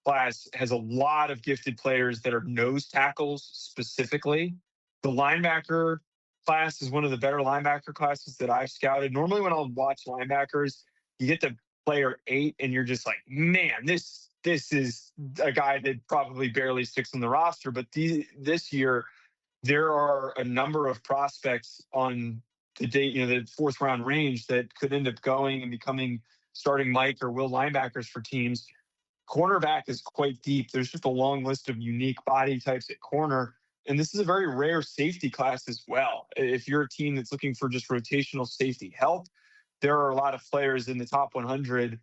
S6: class has a lot of gifted players that are nose tackles specifically. The linebacker class is one of the better linebacker classes that I've scouted. Normally when I'll watch linebackers, you get to player 8 and you're just like, man, this is a guy that probably barely sticks on the roster. But this year, there are a number of prospects on the the 4th round range that could end up going and becoming starting Mike or Will linebackers for teams. cornerback is quite deep. There's just a long list of unique body types at corner. And this is a very rare safety class as well. If you're a team that's looking for just rotational safety help, there are a lot of players in the top 100,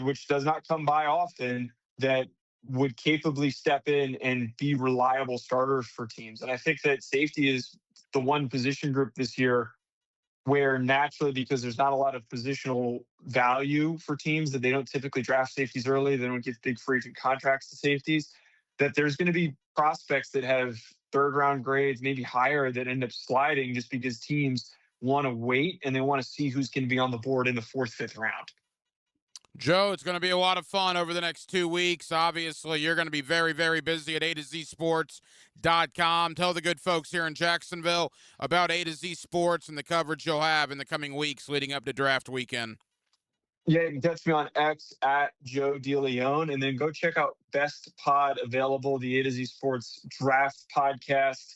S6: which does not come by often, that would capably step in and be reliable starters for teams. And I think that safety is the one position group this year where naturally, because there's not a lot of positional value for teams, that they don't typically draft safeties early, they don't give big free agent contracts to safeties, that there's going to be prospects that have third-round grades, maybe higher, that end up sliding just because teams want to wait and they want to see who's going to be on the board in the 4th, 5th round.
S1: Joe, it's going to be a lot of fun over the next 2 weeks. Obviously, you're going to be very, very busy at A2ZSports.com. Tell the good folks here in Jacksonville about A to Z Sports and the coverage you'll have in the coming weeks leading up to draft weekend.
S6: Yeah, you can catch me on X at Joe DeLeon, and then go check out Best Pod available, the A to Z Sports Draft Podcast.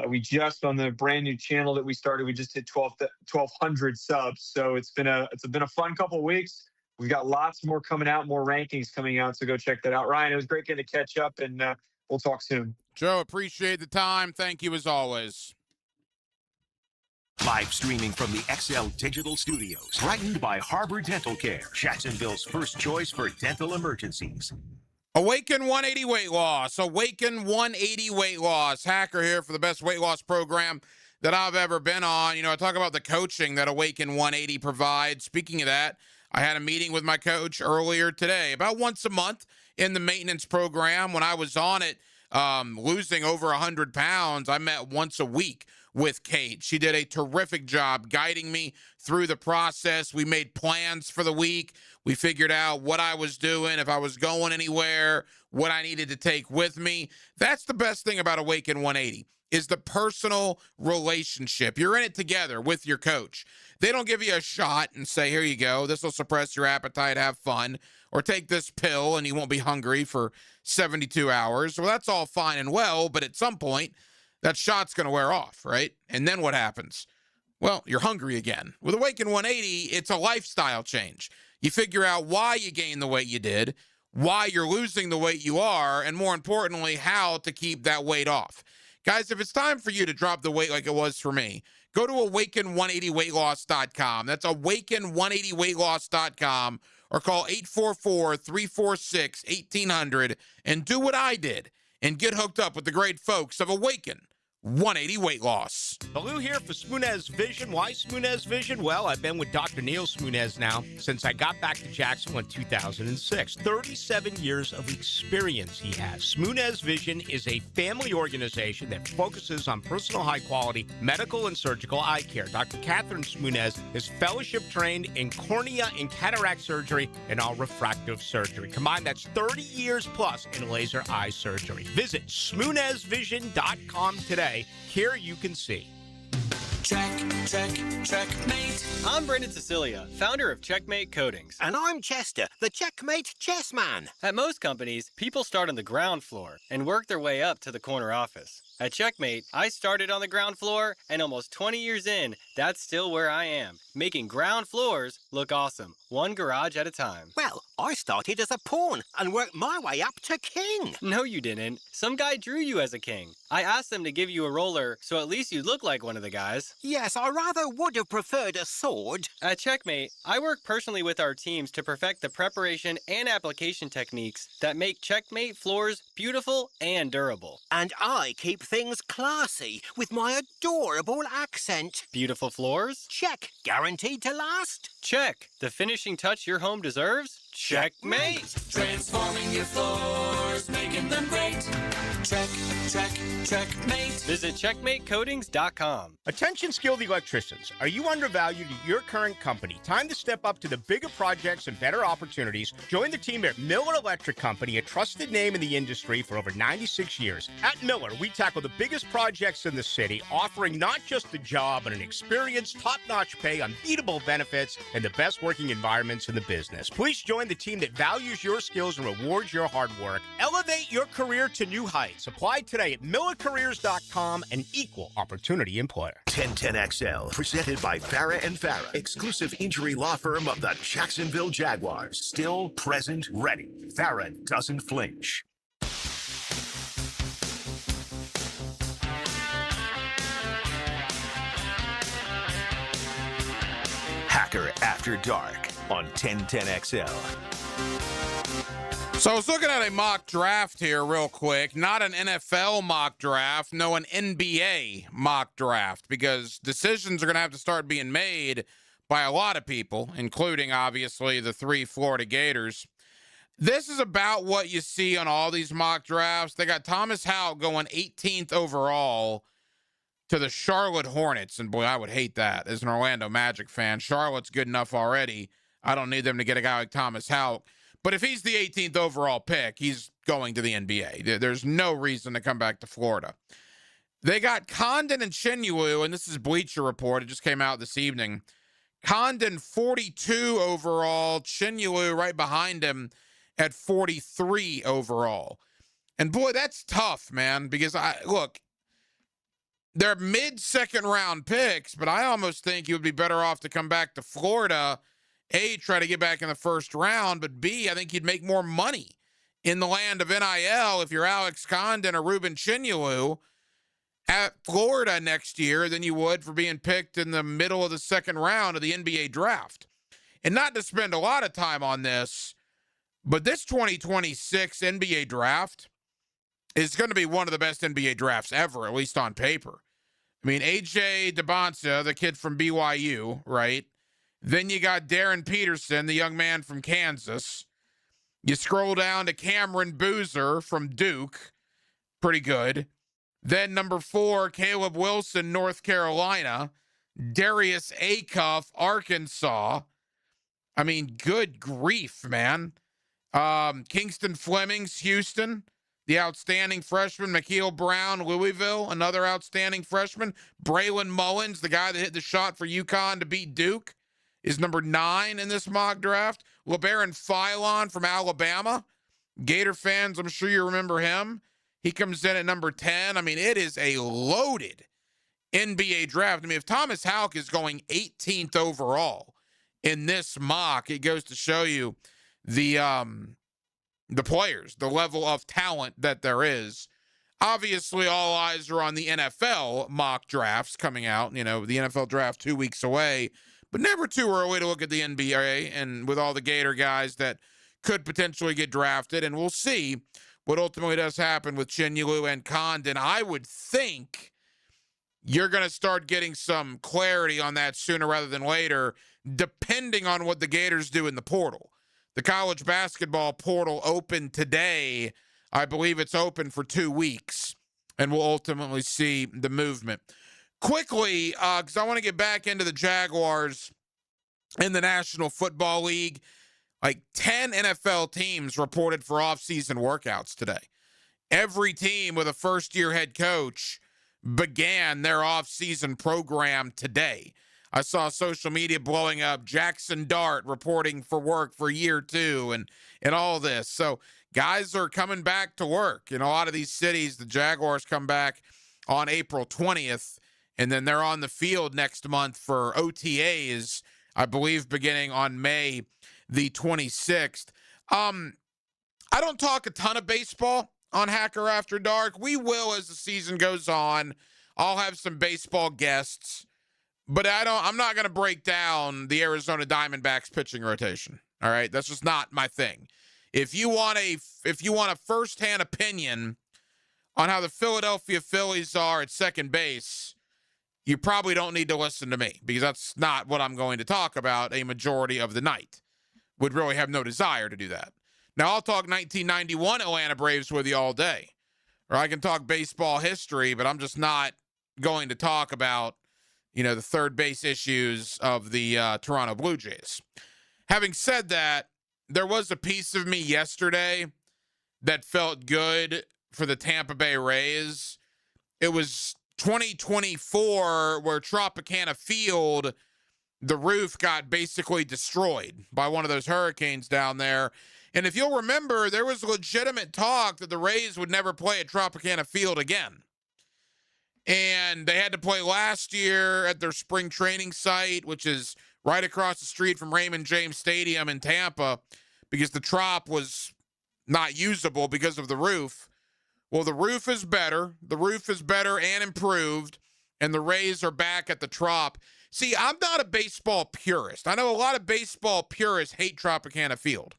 S6: We just, on the brand new channel that we started, we just hit 1,200 subs. So it's been a fun couple of weeks. We've got lots more coming out, more rankings coming out. So go check that out. Ryan, it was great getting to catch up, and we'll talk soon.
S1: Joe, appreciate the time. Thank you as always.
S3: Live streaming from the XL Digital Studios. Brightened by Harbor Dental Care, Jacksonville's first choice for dental emergencies.
S1: Awaken 180 weight loss. Awaken 180 weight loss. Hacker here for the best weight loss program that I've ever been on. You know, I talk about the coaching that Awaken 180 provides. Speaking of that, I had a meeting with my coach earlier today, about once a month in the maintenance program. When I was on it, losing over 100 pounds, I met once a week with Kate. She did a terrific job guiding me through the process. We made plans for the week. We figured out what I was doing, if I was going anywhere, what I needed to take with me. That's the best thing about Awaken 180 is the personal relationship. You're in it together with your coach. They don't give you a shot and say, here you go, this will suppress your appetite, have fun, or take this pill and you won't be hungry for 72 hours. Well, that's all fine and well, but at some point, that shot's going to wear off, right? And then what happens? Well, you're hungry again. With Awaken 180, it's a lifestyle change. You figure out why you gained the weight you did, why you're losing the weight you are, and more importantly, how to keep that weight off. Guys, if it's time for you to drop the weight like it was for me, go to awaken180weightloss.com. That's awaken180weightloss.com, or call 844-346-1800 and do what I did and get hooked up with the great folks of Awaken 180 Weight Loss.
S9: Baloo here for Smunez Vision. Why Smunez Vision? Well, I've been with Dr. Neil Smunez now since I got back to Jacksonville in 2006. 37 years of experience he has. Smunez Vision is a family organization that focuses on personal high-quality medical and surgical eye care. Dr. Catherine Smunez is fellowship trained in cornea and cataract surgery and all refractive surgery. Combined, that's 30 years plus in laser eye surgery. Visit SmunezVision.com today. Here you can see.
S16: Checkmate. I'm Brendan Cecilia, founder of Checkmate Coatings.
S17: And I'm Chester, the Checkmate Chessman.
S16: At most companies, people start on the ground floor and work their way up to the corner office. At Checkmate, I started on the ground floor, and almost 20 years in, that's still where I am, making ground floors look awesome, one garage at a time.
S17: Well, I started as a pawn and worked my way up to king.
S16: No, you didn't. Some guy drew you as a king. I asked them to give you a roller, so at least you look like one of the guys.
S17: Yes, I rather would have preferred a sword.
S16: At Checkmate, I work personally with our teams to perfect the preparation and application techniques that make Checkmate floors beautiful and durable.
S17: And I keep things classy with my adorable accent.
S16: Beautiful floors?
S17: Check. Guaranteed to last?
S16: Check. The finishing touch your home deserves? Checkmate.
S4: Transforming your floors, making them great. Checkmate.
S16: Visit checkmatecoatings.com.
S9: Attention skilled electricians. Are you undervalued at your current company? Time to step up to the bigger projects and better opportunities. Join the team at Miller Electric Company, a trusted name in the industry for over 96 years. At Miller, we tackle the biggest projects in the city, offering not just the job, but an experienced, top-notch pay, unbeatable benefits, and the best working environments in the business. Please join join the team that values your skills and rewards your hard work. Elevate your career to new heights. Apply today at millercareers.com, an equal opportunity employer.
S3: 1010XL, presented by Farah and Farah, exclusive injury law firm of the Jacksonville Jaguars. Still present, ready. Farah doesn't flinch. Hacker After Dark on 1010XL.
S1: So I was looking at a mock draft here real quick, not an NFL mock draft, no, an NBA mock draft, because decisions are going to have to start being made by a lot of people, including obviously the 3 Florida Gators. This is about what you see on all these mock drafts. They got Thomas Howell going 18th overall to the Charlotte Hornets. And boy, I would hate that as an Orlando Magic fan. Charlotte's good enough already. I don't need them to get a guy like Thomas Howell. But if he's the 18th overall pick, he's going to the NBA. There's no reason to come back to Florida. They got Condon and Chinua, and this is Bleacher Report. It just came out this evening. Condon 42 overall, Chinua right behind him at 43 overall. And boy, that's tough, man, because look, they're mid-second round picks, but I almost think you would be better off to come back to Florida, A, try to get back in the first round, but B, I think you'd make more money in the land of NIL if you're Alex Condon or Ruben Chinua at Florida next year than you would for being picked in the middle of the second round of the NBA draft. And not to spend a lot of time on this, but this 2026 NBA draft is going to be one of the best NBA drafts ever, at least on paper. I mean, A.J. DeBonsa, the kid from BYU, right? Then you got Darren Peterson, the young man from Kansas. You scroll down to Cameron Boozer from Duke. Pretty good. Then number 4, Caleb Wilson, North Carolina. Darius Acuff, Arkansas. I mean, good grief, man. Kingston Flemings, Houston. The outstanding freshman, Makeel Brown, Louisville, another outstanding freshman. Braylon Mullins, the guy that hit the shot for UConn to beat Duke, is number 9 in this mock draft. LeBaron Philon from Alabama. Gator fans, I'm sure you remember him. He comes in at number 10. I mean, it is a loaded NBA draft. I mean, if Thomas Howell is going 18th overall in this mock, it goes to show you the players, the level of talent that there is. Obviously, all eyes are on the NFL mock drafts coming out. You know, the NFL draft 2 weeks away, but never too early to look at the NBA and with all the Gator guys that could potentially get drafted. And we'll see what ultimately does happen with Chinua and Condon. I would think you're going to start getting some clarity on that sooner rather than later, depending on what the Gators do in the portal. The college basketball portal opened today. I believe it's open for 2 weeks, and we'll ultimately see the movement. Quickly, because I want to get back into the Jaguars in the National Football League. Like 10 NFL teams reported for off-season workouts today. Every team with a first-year head coach began their off-season program today. I saw social media blowing up, Jackson Dart reporting for work for year 2 and all this. So guys are coming back to work. In a lot of these cities, the Jaguars come back on April 20th, and then they're on the field next month for OTAs, I believe, beginning on May the 26th. I don't talk a ton of baseball on Hacker After Dark. We will as the season goes on. I'll have some baseball guests. But I'm not going to break down the Arizona Diamondbacks pitching rotation. All right, that's just not my thing. If you want a firsthand opinion on how the Philadelphia Phillies are at second base, you probably don't need to listen to me, because that's not what I'm going to talk about a majority of the night. Would really have no desire to do that. Now, I'll talk 1991 Atlanta Braves with you all day. Or I can talk baseball history, but I'm just not going to talk about the third base issues of the Toronto Blue Jays. Having said that, there was a piece of me yesterday that felt good for the Tampa Bay Rays. It was 2024 where Tropicana Field the roof got basically destroyed by one of those hurricanes down there. And if you'll remember, there was legitimate talk that the Rays would never play at Tropicana Field again. And they had to play last year at their spring training site, which is right across the street from Raymond James Stadium in Tampa, because the Trop was not usable because of the roof. Well, the roof is better. The roof is better and improved, and the Rays are back at the Trop. See, I'm not a baseball purist. I know a lot of baseball purists hate Tropicana Field.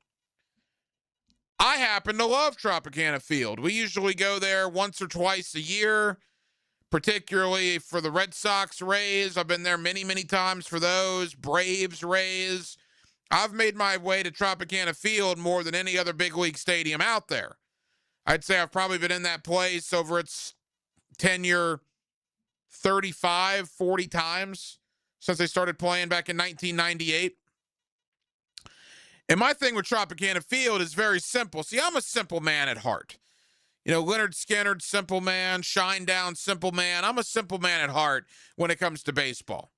S1: I happen to love Tropicana Field. We usually go there once or twice a year, particularly for the Red Sox Rays. I've been there many, many times for those. Braves Rays. I've made my way to Tropicana Field more than any other big league stadium out there. I'd say I've probably been in that place over its tenure 35, 40 times since they started playing back in 1998. And my thing with Tropicana Field is very simple. See, I'm a simple man at heart. You know, Leonard Skinner, simple man. Shinedown, simple man. I'm a simple man at heart when it comes to baseball.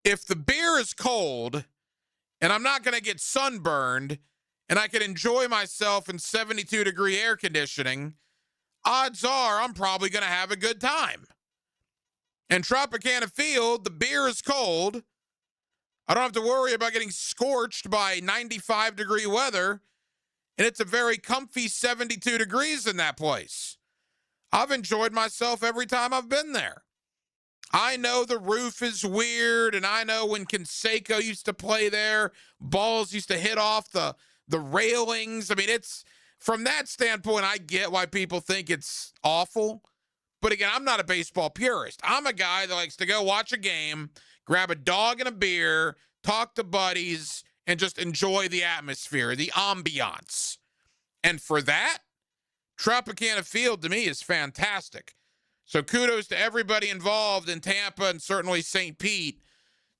S1: If the beer is cold and I'm not going to get sunburned and I can enjoy myself in 72-degree air conditioning, odds are I'm probably going to have a good time. And Tropicana Field, the beer is cold. I don't have to worry about getting scorched by 95-degree weather, and it's a very comfy 72 degrees in that place. I've enjoyed myself every time I've been there. I know the roof is weird, and I know when Canseco used to play there, balls used to hit off the railings. I mean, it's from that standpoint, I get why people think it's awful. But again, I'm not a baseball purist. I'm a guy that likes to go watch a game, grab a dog and a beer, talk to buddies, and just enjoy the atmosphere, the ambiance. And for that, Tropicana Field to me is fantastic. So kudos to everybody involved in Tampa and certainly St. Pete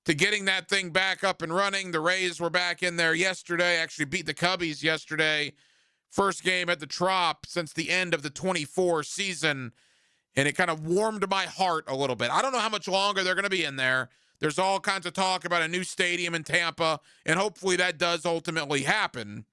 S1: to getting that thing back up and running. The Rays were back in there yesterday, actually beat the Cubbies yesterday. First game at the Trop since the end of the 24 season. And it kind of warmed my heart a little bit. I don't know how much longer they're going to be in there. There's all kinds of talk about a new stadium in Tampa, and hopefully that does ultimately happen.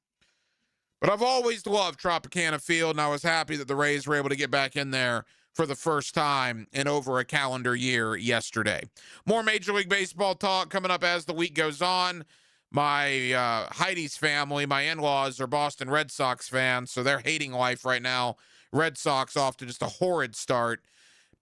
S1: But I've always loved Tropicana Field, and I was happy that the Rays were able to get back in there for the first time in over a calendar year yesterday. More Major League Baseball talk coming up as the week goes on. My Heidi's family, my in-laws, are Boston Red Sox fans, so they're hating life right now. Red Sox off to just a horrid start.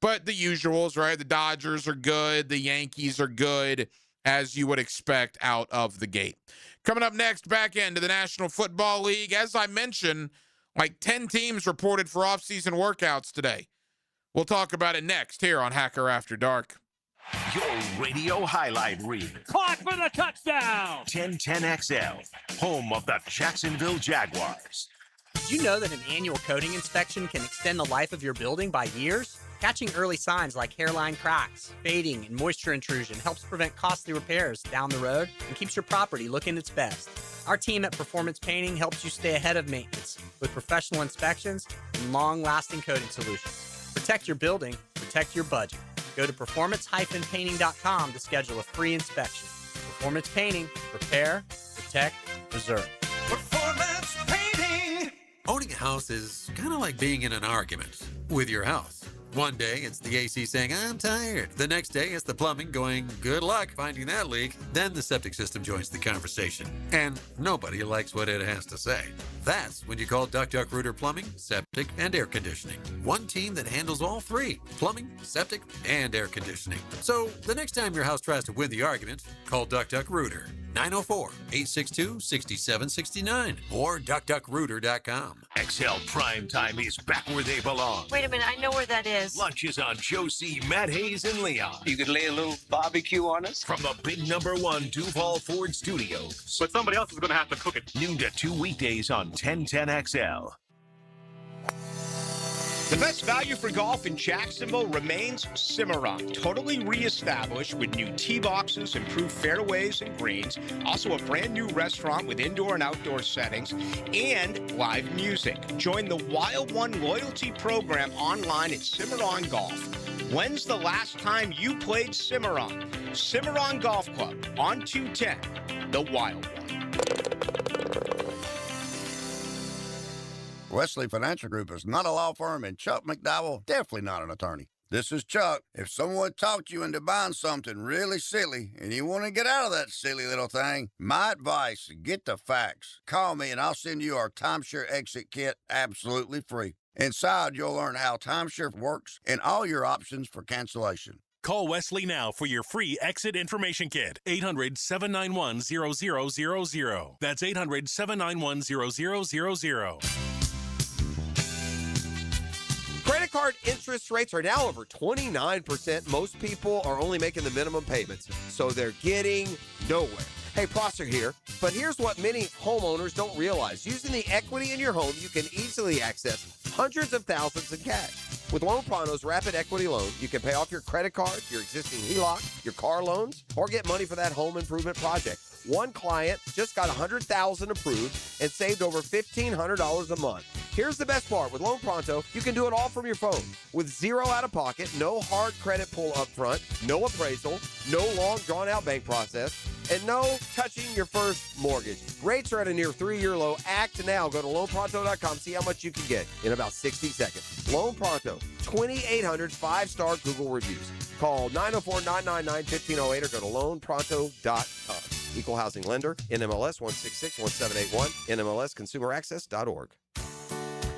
S1: But the usuals, right? The Dodgers are good. The Yankees are good, as you would expect out of the gate. Coming up next, back into the National Football League. As I mentioned, like 10 teams reported for offseason workouts today. We'll talk about it next here on Hacker After Dark.
S3: Your radio highlight reel.
S18: Caught for the touchdown!
S3: 1010XL, home of the Jacksonville Jaguars.
S19: Did you know that an annual coating inspection can extend the life of your building by years? Catching early signs like hairline cracks, fading, and moisture intrusion helps prevent costly repairs down the road and keeps your property looking its best. Our team at Performance Painting helps you stay ahead of maintenance with professional inspections and long-lasting coating solutions. Protect your building, protect your budget. Go to performance-painting.com to schedule a free inspection. Performance Painting, repair, protect, preserve.
S18: Performance Painting!
S20: Owning a house is kind of like being in an argument with your house. One day it's the AC saying, I'm tired. The next day it's the plumbing going, good luck finding that leak. Then the septic system joins the conversation. And nobody likes what it has to say. That's when you call Duck Duck Rooter Plumbing, Septic, and Air Conditioning. One team that handles all three, plumbing, septic, and air conditioning. So the next time your house tries to win the argument, call Duck Duck Rooter. 904-862-6769 or duckduckrooter.com.
S3: XL Primetime is back where they belong.
S21: Wait a minute, I know where that is.
S3: Lunch is on Joe C., Matt Hayes, and Leon.
S22: You could lay a little barbecue on us?
S3: From the big #1 Duval Ford Studios.
S22: But somebody else is going to have to cook it.
S3: Noon to 2 weekdays on 1010XL.
S9: The best value for golf in Jacksonville remains Cimarron, totally reestablished with new tee boxes, improved fairways and greens, also a brand new restaurant with indoor and outdoor settings, and live music. Join the Wild One loyalty program online at Cimarron Golf. When's the last time you played Cimarron? Cimarron Golf Club on 210, the Wild One.
S2: Wesley Financial Group is not a law firm, and Chuck McDowell definitely not an attorney. This is Chuck. If someone talked you into buying something really silly and you want to get out of that silly little thing, my advice, get the facts. Call me and I'll send you our timeshare exit kit absolutely free. Inside, you'll learn how timeshare works and all your options for cancellation.
S21: Call Wesley now for your free exit information kit. 800-791-0000. That's 800-791-0000.
S23: Credit card interest rates are now over 29%. Most people are only making the minimum payments, so they're getting nowhere. Hey, Prosser here, but here's what many homeowners don't realize. Using the equity in your home, you can easily access hundreds of thousands in cash. With Loan Pronto's Rapid Equity Loan, you can pay off your credit card, your existing HELOC, your car loans, or get money for that home improvement project. One client just got $100,000 approved and saved over $1,500 a month. Here's the best part. With Loan Pronto, you can do it all from your phone. With zero out-of-pocket, no hard credit pull up front, no appraisal, no long drawn-out bank process, and no touching your first mortgage. Rates are at a near 3-year low. Act now. Go to loanpronto.com. See how much you can get in about 60 seconds. Loan Pronto, 2,800 5-star Google reviews. Call 904-999-1508 or go to loanpronto.com. Equal housing lender, NMLS 1661781, NMLSconsumeraccess.org.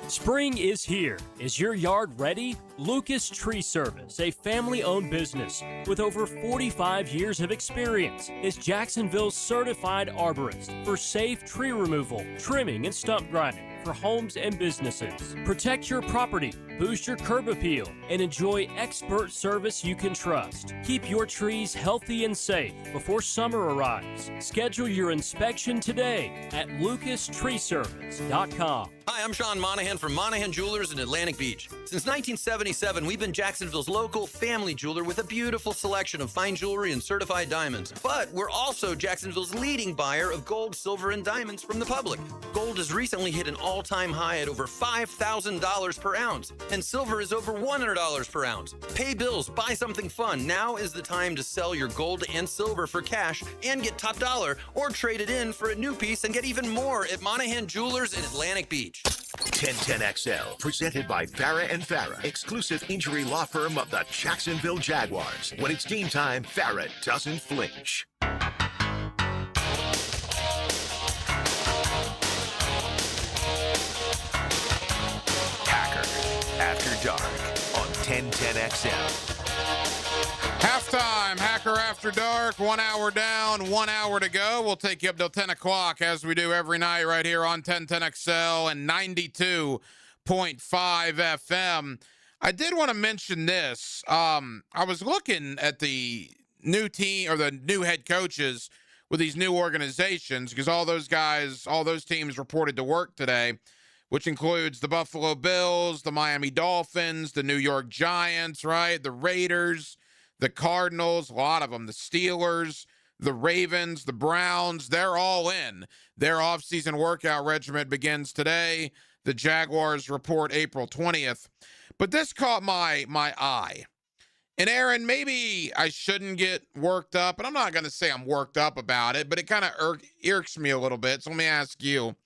S24: Spring is here. Is your yard ready? Lucas Tree Service, a family-owned business with over 45 years of experience, is Jacksonville's certified arborist for safe tree removal, trimming, and stump grinding for homes and businesses. Protect your property, boost your curb appeal, and enjoy expert service you can trust. Keep your trees healthy and safe before summer arrives. Schedule your inspection today at lucastreeservice.com.
S25: Hi, I'm Sean Monahan from Monahan Jewelers in Atlantic Beach. Since 1977, we've been Jacksonville's local family jeweler with a beautiful selection of fine jewelry and certified diamonds. But we're also Jacksonville's leading buyer of gold, silver, and diamonds from the public. Gold has recently hit an all-time high at over $5,000 per ounce, and silver is over $100 per ounce. Pay bills, buy something fun. Now is the time to sell your gold and silver for cash and get top dollar, or trade it in for a new piece and get even more at Monahan Jewelers in Atlantic Beach.
S3: 1010XL, presented by Farah and Farah, exclusive injury law firm of the Jacksonville Jaguars. When it's game time, Farah doesn't flinch. Hacker After Dark on 1010XL.
S1: Halftime, Hacker After Dark, 1 hour down, 1 hour to go. We'll take you up till 10 o'clock as we do every night right here on 1010XL and 92.5 FM. I did want to mention this. I was looking at the new team or the new head coaches with these new organizations because all those guys, all those teams reported to work today, which includes the Buffalo Bills, the Miami Dolphins, the New York Giants, right? The Raiders, the Cardinals, a lot of them, the Steelers, the Ravens, the Browns, they're all in. Their offseason workout regimen begins today. The Jaguars report April 20th. But this caught my eye. And Aaron, maybe I shouldn't get worked up, and I'm not going to say I'm worked up about it, but it kind of irks me a little bit. So let me ask you.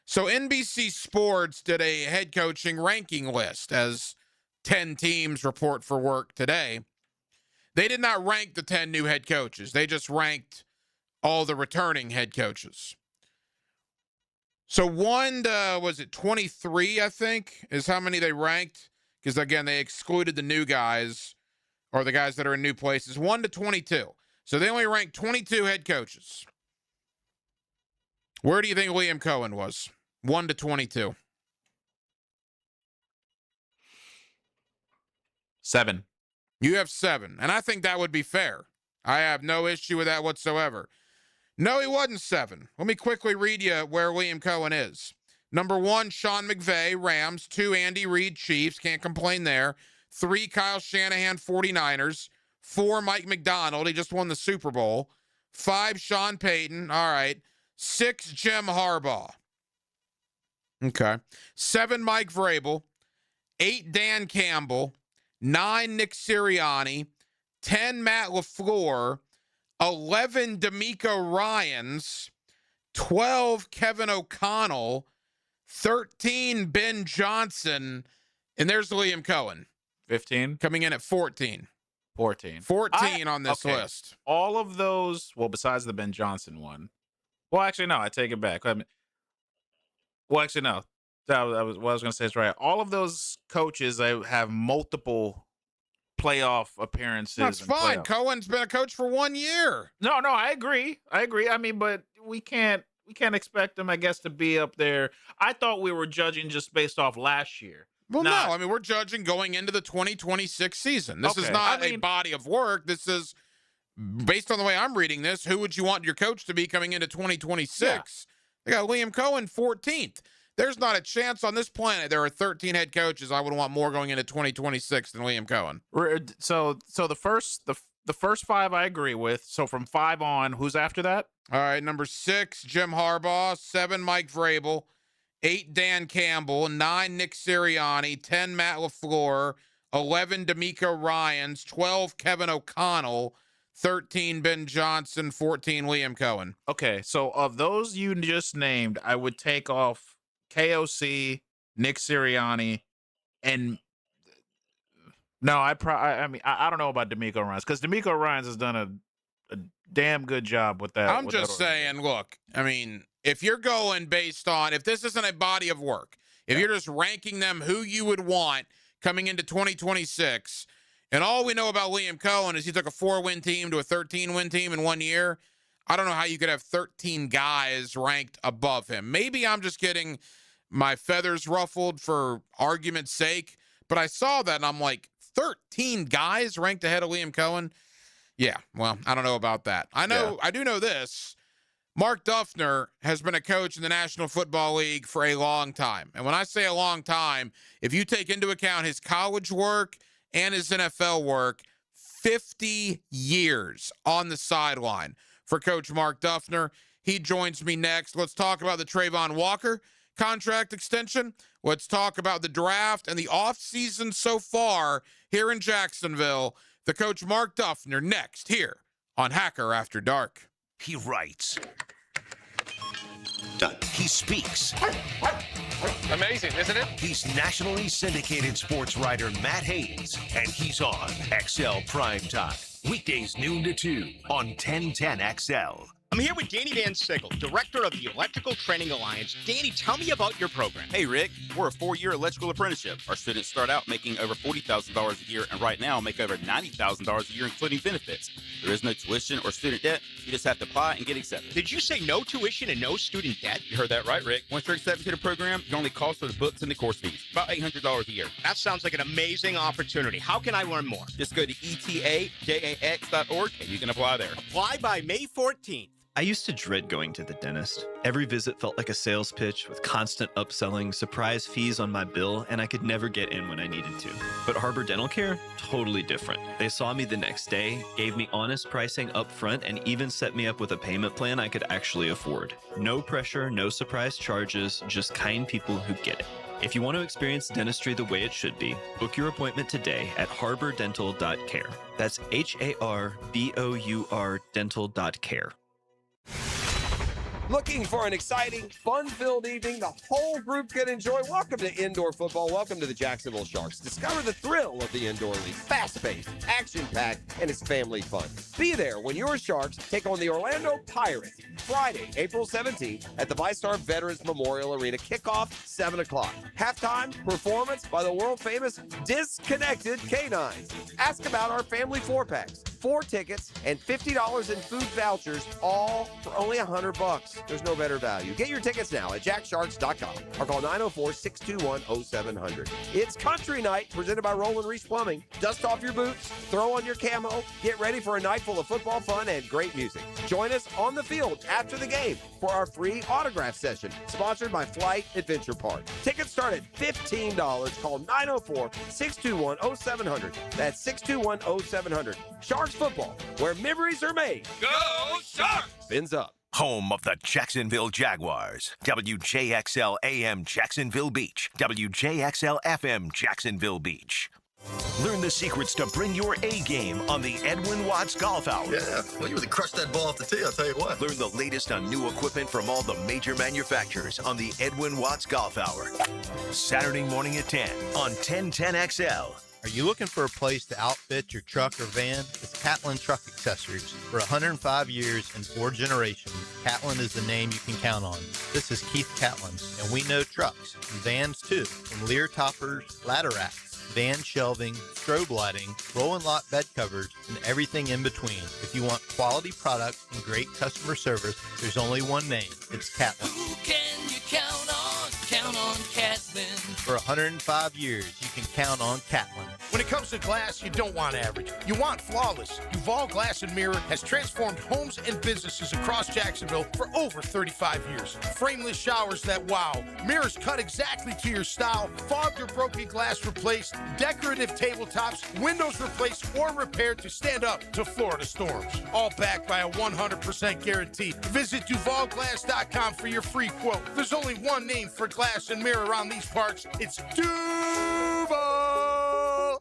S1: So NBC Sports did a head coaching ranking list as 10 teams report for work today. They did not rank the 10 new head coaches. They just ranked all the returning head coaches. So one to, was it 23, I think, is how many they ranked? Because, again, they excluded the new guys or the guys that are in new places. 1 to 22. So they only ranked 22 head coaches. Where do you think Liam Cohen was? 1 to 22.
S26: 7.
S1: You have 7, and I think that would be fair. I have no issue with that whatsoever. No, he wasn't 7. Let me quickly read you where Liam Cohen is. Number 1, Sean McVay, Rams. 2, Andy Reid, Chiefs. Can't complain there. 3, Kyle Shanahan, 49ers. 4, Mike McDonald. He just won the Super Bowl. 5, Sean Payton. All right. 6, Jim Harbaugh. Okay. 7, Mike Vrabel. 8, Dan Campbell. 9, Nick Sirianni. 10, Matt LaFleur. 11, DeMeco Ryans. 12, Kevin O'Connell. 13, Ben Johnson. And there's Liam Cohen.
S5: 15.
S1: Coming in at 14.
S5: 14.
S1: 14 on this
S5: okay.
S1: list.
S5: All of those, well, besides the Ben Johnson one. Well, actually, no, I take it back. Well, actually, no. What I was going to say is right. All of those coaches have multiple playoff appearances.
S1: That's fine.
S5: Playoffs.
S1: Cohen's been a coach for 1 year.
S5: No, I agree. I mean, but we can't expect them, I guess, to be up there. I thought we were judging just based off last year.
S1: Well, no. I mean, we're judging going into the 2026 season. This is not a body of work. This is, based on the way I'm reading this, who would you want your coach to be coming into 2026? Yeah. They got Liam Cohen 14th. There's not a chance on this planet there are 13 head coaches I would want more going into 2026 than Liam Cohen.
S5: So the first 5 I agree with. So from 5 on, who's after that?
S1: All right, number 6, Jim Harbaugh. 7, Mike Vrabel. 8, Dan Campbell. 9, Nick Sirianni. 10, Matt LaFleur. 11, DeMeco Ryans. 12, Kevin O'Connell. 13, Ben Johnson. 14, Liam Cohen.
S5: Okay, so of those you just named, I would take off KOC, Nick Sirianni, and no, I don't know about DeMeco Ryans because DeMeco Ryans has done a damn good job with that.
S1: I'm just saying, look, I mean, if you're going based on, if this isn't a body of work, if you're just ranking them who you would want coming into 2026, and all we know about Liam Cohen is he took a 4-win team to a 13-win team in 1 year, I don't know how you could have 13 guys ranked above him. Maybe I'm just getting my feathers ruffled for argument's sake, but I saw that and I'm like, 13 guys ranked ahead of Liam Cohen? Yeah, well, I don't know about that. I do know this. Mark Duffner has been a coach in the National Football League for a long time. And when I say a long time, if you take into account his college work and his NFL work, 50 years on the sideline for Coach Mark Duffner. He joins me next. Let's talk about the Trayvon Walker contract extension. Let's talk about the draft and the offseason so far here in Jacksonville. The Coach Mark Duffner next here on Hacker After Dark.
S3: He writes. Done. He speaks.
S22: Amazing, isn't it?
S3: He's nationally syndicated sports writer Matt Hayes, and he's on XL Prime Time. Weekdays noon to 2 on 1010 XL.
S9: I'm here with Danny Van Sickle, director of the Electrical Training Alliance. Danny, tell me about your program.
S7: Hey, Rick. We're a 4-year electrical apprenticeship. Our students start out making over $40,000 a year, and right now make over $90,000 a year, including benefits. There is no tuition or student debt. You just have to apply and get accepted.
S9: Did you say no tuition and no student debt?
S7: You heard that right, Rick. Once you're accepted to the program, your only cost are the books and the course fees. About $800 a year.
S9: That sounds like an amazing opportunity. How can I learn more?
S7: Just go to etajax.org and you can apply there.
S9: Apply by May 14th.
S8: I used to dread going to the dentist. Every visit felt like a sales pitch with constant upselling, surprise fees on my bill, and I could never get in when I needed to. But Harbor Dental Care? Totally different. They saw me the next day, gave me honest pricing up front, and even set me up with a payment plan I could actually afford. No pressure, no surprise charges, just kind people who get it. If you want to experience dentistry the way it should be, book your appointment today at harbordental.care. That's HARBOUR dental.care.
S23: Looking for an exciting, fun-filled evening the whole group can enjoy? Welcome to indoor football. Welcome to the Jacksonville Sharks. Discover the thrill of the indoor league. Fast-paced, action-packed, and it's family fun. Be there when your Sharks take on the Orlando Pirates Friday, April 17th at the VyStar Veterans Memorial Arena. Kickoff, 7 o'clock. Halftime performance by the world-famous Disconnected Canines. Ask about our family 4-packs. 4 tickets and $50 in food vouchers, all for only $100. There's no better value. Get your tickets now at jacksharks.com or call 904-621-0700. It's Country Night presented by Roland Reese Plumbing. Dust off your boots, throw on your camo, get ready for a night full of football fun and great music. Join us on the field after the game for our free autograph session, sponsored by Flight Adventure Park. Tickets start at $15. Call 904-621-0700. That's 621-0700. Sharks football, where memories are made.
S18: Go Sharks!
S23: Fins up.
S3: Home of the Jacksonville Jaguars. WJXL AM Jacksonville Beach. WJXL FM Jacksonville Beach. Learn the secrets to bring your A game on the Edwin Watts Golf Hour.
S10: Yeah, well, you really crushed that ball off the tee, I'll tell you what.
S3: Learn the latest on new equipment from all the major manufacturers on the Edwin Watts Golf Hour. Saturday morning at 10 on 1010XL.
S11: Are you looking for a place to outfit your truck or van? It's Catlin Truck Accessories. For 105 years and 4 generations, Catlin is the name you can count on. This is Keith Catlin, and we know trucks and vans too, from Lear toppers, ladder racks, van shelving, strobe lighting, roll and lock bed covers, and everything in between. If you want quality products and great customer service, there's only one name. It's Catlin.
S4: Who can you count on? Count on Catlin.
S11: For 105 years, you can count on Catlin.
S12: When it comes to glass, you don't want average. You want flawless. Duval Glass and Mirror has transformed homes and businesses across Jacksonville for over 35 years. Frameless showers that wow. Mirrors cut exactly to your style. Fogged or broken glass replaced. Decorative tabletops. Windows replaced or repaired to stand up to Florida storms. All backed by a 100% guarantee. Visit DuvalGlass.com for your free quote. There's only one name for glass and mirror around these parts. It's Duval!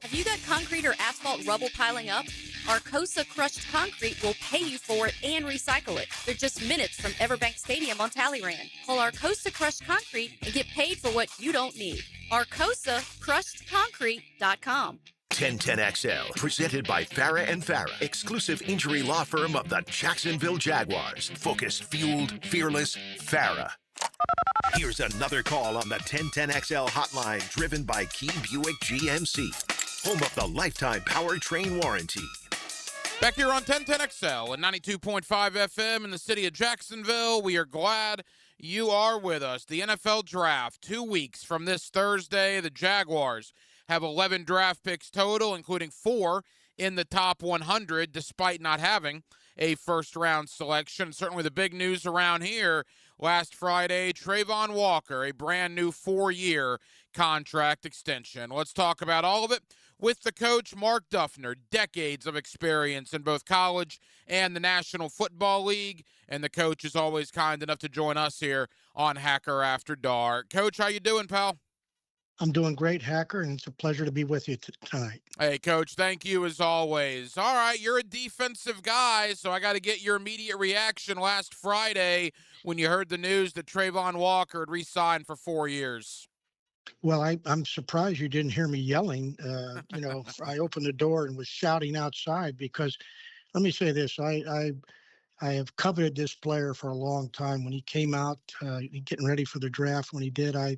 S13: Have you got concrete or asphalt rubble piling up? Arcosa Crushed Concrete will pay you for it and recycle it. They're just minutes from Everbank Stadium on Talleyrand. Call Arcosa Crushed Concrete and get paid for what you don't need. ArcosaCrushedConcrete.com.
S3: 1010XL, presented by Farah and Farah, exclusive injury law firm of the Jacksonville Jaguars. Focused, fueled, fearless, Farah. Here's another call on the 1010XL hotline, driven by Key Buick GMC, home of the lifetime powertrain warranty.
S1: Back here on 1010XL and 92.5 FM in the city of Jacksonville, we are glad you are with us. The NFL Draft, 2 weeks from this Thursday. The Jaguars have 11 draft picks total, including 4 in the top 100, despite not having a first-round selection. Certainly the big news around here last Friday, Travon Walker, a brand-new 4-year contract extension. Let's talk about all of it with the coach, Mark Duffner. Decades of experience in both college and the National Football League, and the coach is always kind enough to join us here on Hacker After Dark. Coach, how you doing, pal?
S14: I'm doing great, Hacker, and it's a pleasure to be with you tonight.
S1: Hey, Coach, thank you as always. All right, you're a defensive guy, so I got to get your immediate reaction last Friday when you heard the news that Travon Walker had re-signed for 4 years.
S14: Well, I'm surprised you didn't hear me yelling. I opened the door and was shouting outside because, let me say this, I have coveted this player for a long time. When he came out, getting ready for the draft, when he did, I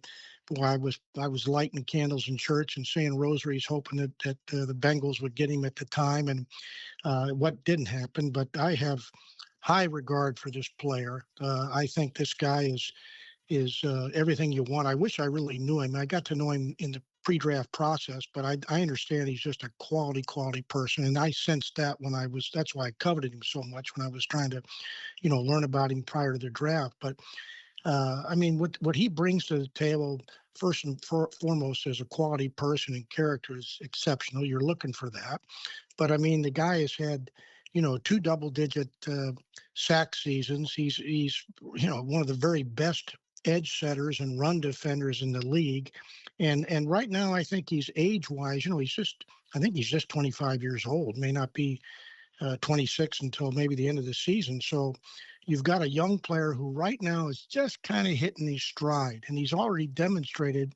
S14: was lighting candles in church and saying rosaries, hoping that the Bengals would get him at the time, and what didn't happen. But I have high regard for this player. I think this guy is everything you want. I wish I really knew him. I got to know him in the pre-draft process, but I understand he's just a quality person, and I sensed that that's why I coveted him so much when I was trying to, learn about him prior to the draft. But what he brings to the table, first and foremost, as a quality person and character, is exceptional. You're looking for that. But the guy has had, 2 double-digit sack seasons. He's one of the very best edge setters and run defenders in the league. And right now, I think he's age-wise, I think he's just 25 years old, may not be 26 until maybe the end of the season. So you've got a young player who right now is just kind of hitting his stride, and he's already demonstrated,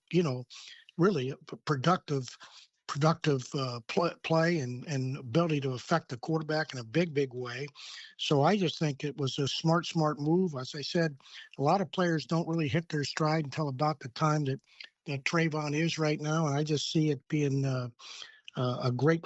S14: really a productive play and ability to affect the quarterback in a big way. So I just think it was a smart move. As I said, a lot of players don't really hit their stride until about the time that Travon is right now, and I just see it being a great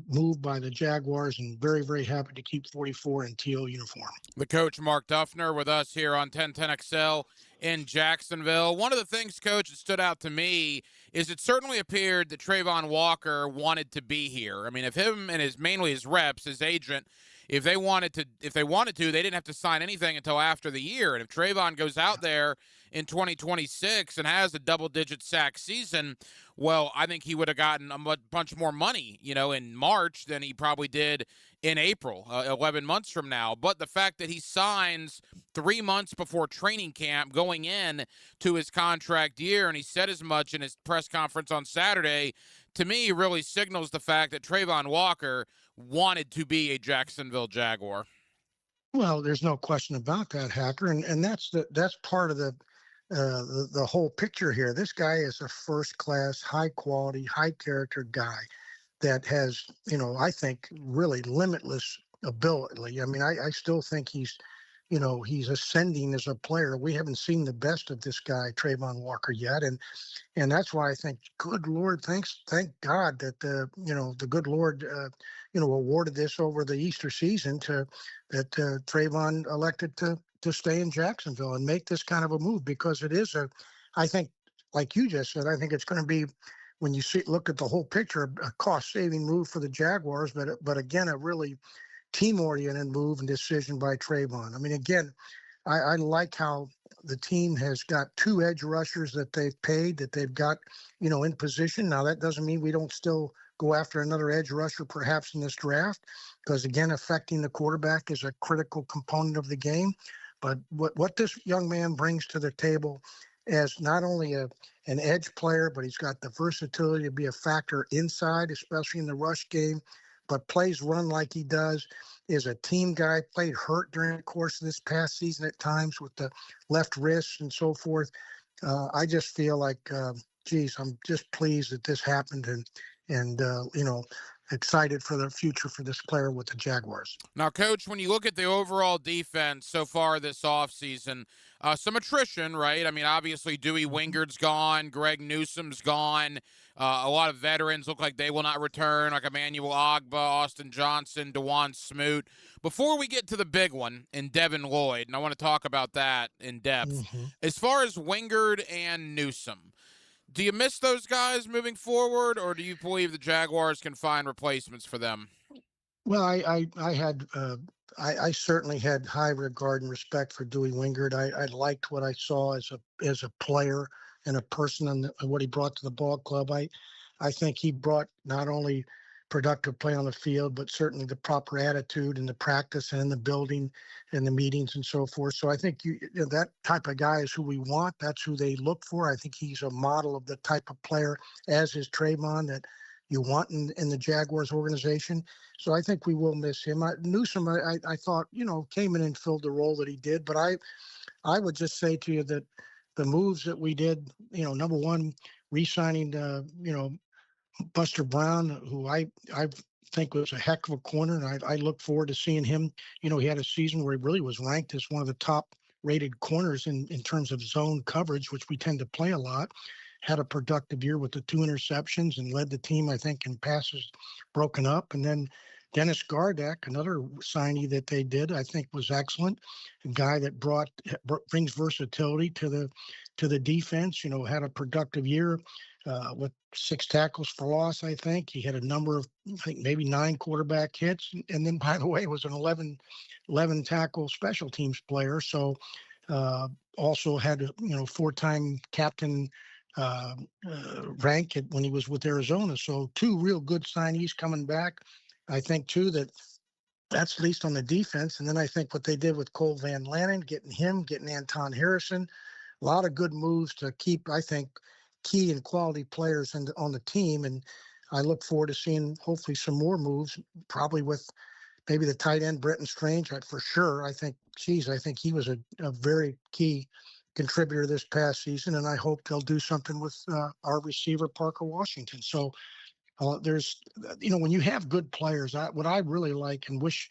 S14: move by the Jaguars, and very, very happy to keep 44 in teal uniform.
S1: The coach, Mark Duffner, with us here on 1010XL in Jacksonville. One of the things, Coach, that stood out to me is it certainly appeared that Travon Walker wanted to be here. I mean, if him and mainly his reps, his agent, if they wanted to, they didn't have to sign anything until after the year. And if Travon goes out there in 2026 and has a double-digit sack season, well, I think he would have gotten a bunch more money, in March than he probably did in April, 11 months from now. But the fact that he signs 3 months before training camp going in to his contract year, and he said as much in his press conference on Saturday, to me really signals the fact that Travon Walker wanted to be a Jacksonville Jaguar.
S14: Well, there's no question about that, Hacker, and that's part of the whole picture here. This guy is a first-class, high-quality, high-character guy that has, I think, really limitless ability. I mean, I still think he's ascending as a player. We haven't seen the best of this guy, Travon Walker, yet, and that's why I think, good Lord, thank God that the good Lord, awarded this over the Easter season that Travon elected to stay in Jacksonville and make this kind of a move, because it is I think, like you just said, I think it's going to be, when you look at the whole picture, a cost-saving move for the Jaguars, but again, a really team-oriented move and decision by Travon. I mean, again, I like how the team has got 2 edge rushers that they've paid, that they've got, in position. Now, that doesn't mean we don't still go after another edge rusher perhaps in this draft, because, again, affecting the quarterback is a critical component of the game. But what this young man brings to the table as not only an edge player, but he's got the versatility to be a factor inside, especially in the rush game, but plays run like he does, is a team guy, played hurt during the course of this past season at times with the left wrist and so forth. I just feel like, I'm just pleased that this happened and excited for the future for this player with the Jaguars.
S1: Now, Coach, when you look at the overall defense so far this offseason, some attrition, right? I mean, obviously, Dewey Wingard's gone. Greg Newsome's gone. A lot of veterans look like they will not return, like Emmanuel Ogba, Austin Johnson, Dewan Smoot. Before we get to the big one in Devin Lloyd, and I want to talk about that in depth, as far as Wingard and Newsome, do you miss those guys moving forward, or do you believe the Jaguars can find replacements for them?
S14: Well, I certainly had high regard and respect for Dewey Wingard. I liked what I saw as a player and a person and what he brought to the ball club. I think he brought not only productive play on the field, but certainly the proper attitude in the practice and in the building and the meetings and so forth. So I think that type of guy is who we want. That's who they look for. I think he's a model of the type of player, as is Travon, that you want in the Jaguars organization. So I think we will miss him. Newsome, I thought, came in and filled the role that he did. But I would just say to you that the moves that we did, number one, re-signing, Buster Brown, who I think was a heck of a corner, and I look forward to seeing him. He had a season where he really was ranked as one of the top-rated corners in terms of zone coverage, which we tend to play a lot. Had a productive year with the 2 interceptions and led the team, I think, in passes broken up. And then Dennis Gardeck, another signee that they did, I think was excellent. A guy that brings versatility to the defense. Had a productive year with 6 tackles for loss. I think he had a number of, maybe 9 quarterback hits, and then, by the way, was an 11 tackle special teams player. So also had a 4-time captain rank when he was with Arizona. So 2 real good signees coming back. I think, too, that's at least on the defense. And then I think what they did with Cole Van Lannon, getting Anton Harrison, a lot of good moves to keep, I think, key and quality players on the team. And I look forward to seeing hopefully some more moves, probably with maybe the tight end, Brenton Strange, for sure. I think he was a very key contributor this past season, and I hope they'll do something with our receiver, Parker Washington. So there's, when you have good players, what I really like and wish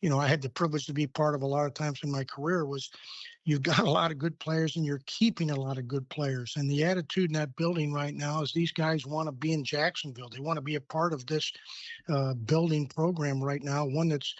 S14: I had the privilege to be part of a lot of times in my career was you've got a lot of good players and you're keeping a lot of good players. And the attitude in that building right now is these guys want to be in Jacksonville. They want to be a part of this building program right now, one that's,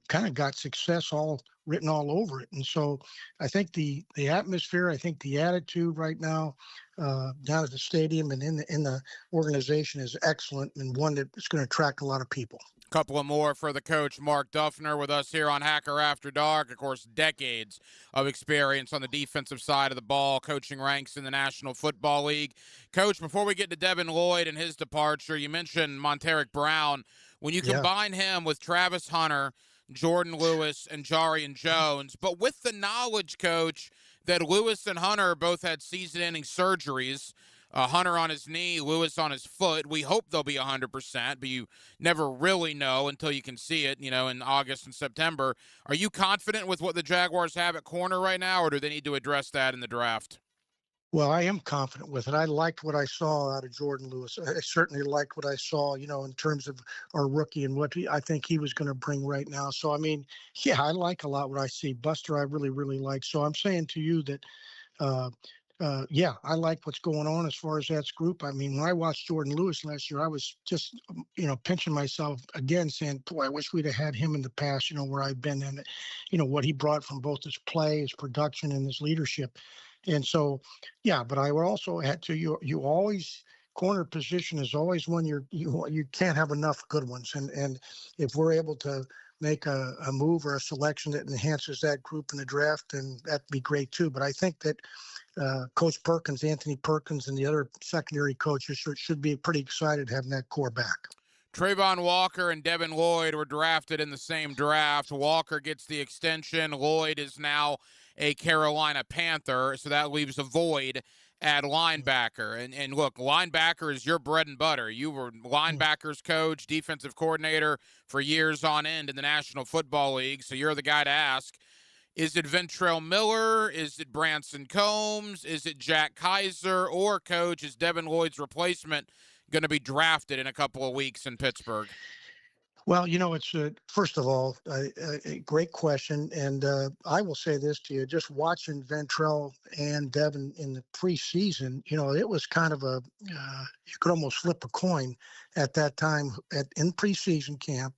S14: kind of got success all written all over it. And so I think the atmosphere, I think the attitude right now down at the stadium and in the organization is excellent, and one that's going to attract a lot of people.
S1: Couple of more for the coach, Mark Duffner, with us here on Hacker After Dark. Of course, decades of experience on the defensive side of the ball, coaching ranks in the National Football League. Coach, before we get to Devin Lloyd and his departure, you mentioned Monteric Brown. When you combine him with Travis Hunter, Jordan Lewis, and Jarian Jones, but with the knowledge, Coach, that Lewis and Hunter both had season-ending surgeries, Hunter on his knee, Lewis on his foot. We hope they'll be 100%, but you never really know until you can see it, in August and September. Are you confident with what the Jaguars have at corner right now, or do they need to address that in the draft?
S14: Well, I am confident with it. I liked what I saw out of Jordan Lewis. I certainly liked what I saw, in terms of our rookie and what I think he was going to bring right now. So, I mean, yeah, I like a lot what I see. Buster, I really, really like. So I'm saying to you that, yeah, I like what's going on as far as that group. I mean, when I watched Jordan Lewis last year, I was just, pinching myself again saying, boy, I wish we'd have had him in the past, where I've been and, what he brought from both his play, his production, and his leadership. And so, yeah, but I would also add to you always corner position is always one you can't have enough good ones. And if we're able to make a move or a selection that enhances that group in the draft, then that'd be great too. But I think that Coach Perkins, Anthony Perkins, and the other secondary coaches should be pretty excited having that core back.
S1: Trayvon Walker and Devin Lloyd were drafted in the same draft. Walker gets the extension. Lloyd is now a Carolina Panther, so that leaves a void at linebacker. And look, linebacker is your bread and butter. You were linebackers coach, defensive coordinator for years on end in the National Football League, so you're the guy to ask. Is it Ventrell Miller? Is it Branson Combs? Is it Jack Kaiser? Or, Coach, is Devin Lloyd's replacement going to be drafted in a couple of weeks in Pittsburgh?
S14: Well, it's first of all, a great question. And I will say this to you, just watching Ventrell and Devin in the preseason, it was kind of you could almost flip a coin at that time in preseason camp,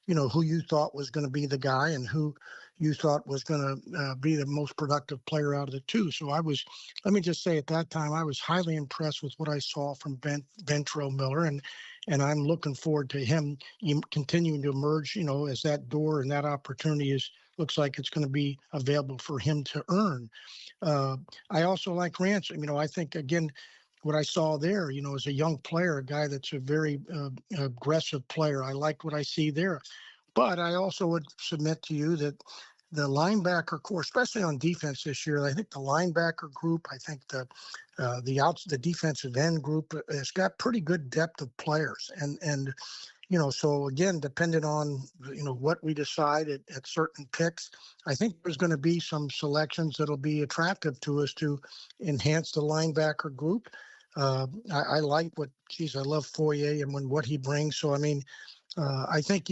S14: who you thought was going to be the guy and who you thought was going to be the most productive player out of the two. So let me just say at that time, I was highly impressed with what I saw from Ventrell Miller. And I'm looking forward to him continuing to emerge, as that door and that opportunity looks like it's going to be available for him to earn. I also like Ransom. I think, again, what I saw there, as a young player, a guy that's a very aggressive player. I like what I see there. But I also would submit to you that the linebacker core, especially on defense this year, I think the linebacker group, I think the defensive end group has got pretty good depth of players. And so again, depending on, what we decide at certain picks, I think there's going to be some selections that'll be attractive to us to enhance the linebacker group. I like I love Foye and what he brings. So, I mean, I think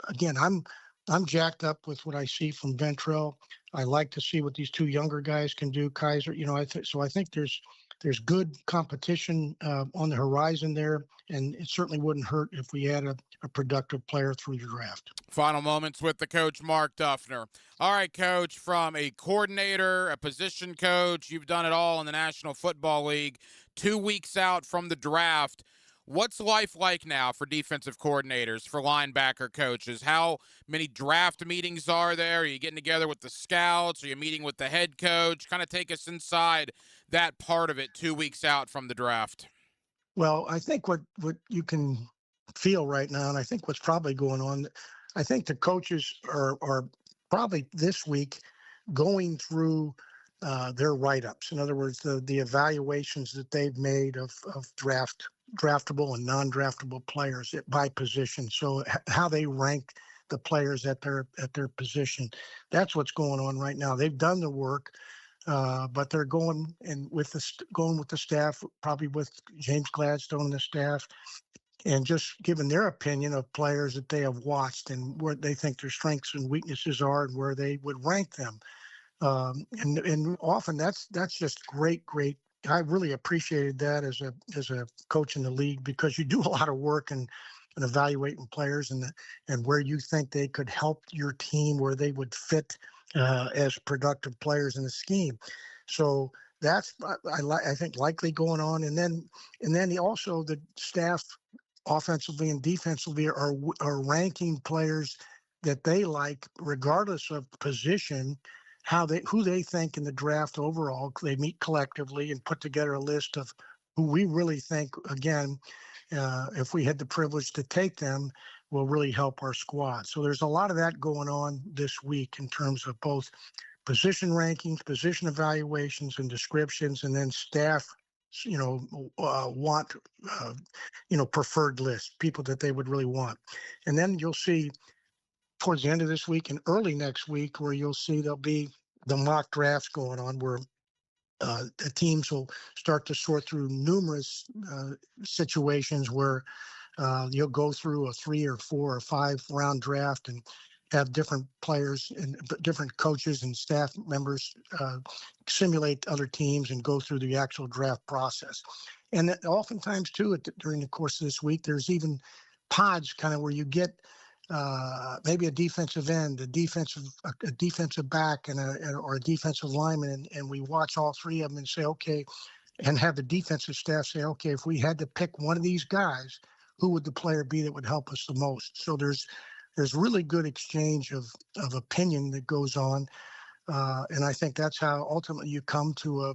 S14: again, I'm jacked up with what I see from Ventrell. I like to see what these two younger guys can do. Kaiser, so I think there's good competition on the horizon there, and it certainly wouldn't hurt if we had a productive player through the draft.
S1: Final moments with the coach, Mark Duffner. All right, Coach, from a coordinator, a position coach, you've done it all in the National Football League. 2 weeks out from the draft, what's life like now for defensive coordinators, for linebacker coaches? How many draft meetings are there? Are you getting together with the scouts? Are you meeting with the head coach? Kind of take us inside that part of it 2 weeks out from the draft.
S14: Well, I think what you can feel right now, and I think what's probably going on, I think the coaches are probably this week going through their write-ups. In other words, the evaluations that they've made of draftable and non-draftable players by position. So how they rank the players at their position. That's what's going on right now. They've done the work, but they're going with the staff, probably with James Gladstone and the staff, and just giving their opinion of players that they have watched and where they think their strengths and weaknesses are and where they would rank them. And often that's just great. I really appreciated that as a coach in the league, because you do a lot of work and evaluating players and where you think they could help your team, where they would fit as productive players in the scheme. So that's I think likely going on. And then also the staff offensively and defensively are ranking players that they like regardless of position, who they think in the draft overall. They meet collectively and put together a list of who we really think, again, if we had the privilege to take them, will really help our squad. So there's a lot of that going on this week in terms of both position rankings, position evaluations and descriptions, and then staff, want, preferred lists, people that they would really want. And then you'll see towards the end of this week and early next week where you'll see there'll be the mock drafts going on where the teams will start to sort through numerous situations where you'll go through a 3 or 4 or 5 round draft and have different players and different coaches and staff members simulate other teams and go through the actual draft process. And oftentimes too, during the course of this week, there's even pods kind of where you get maybe a defensive end, a defensive back, or a defensive lineman, and we watch all 3 of them and say, okay, and have the defensive staff say, okay, if we had to pick one of these guys, who would the player be that would help us the most? So there's really good exchange of opinion that goes on, and I think that's how ultimately you come to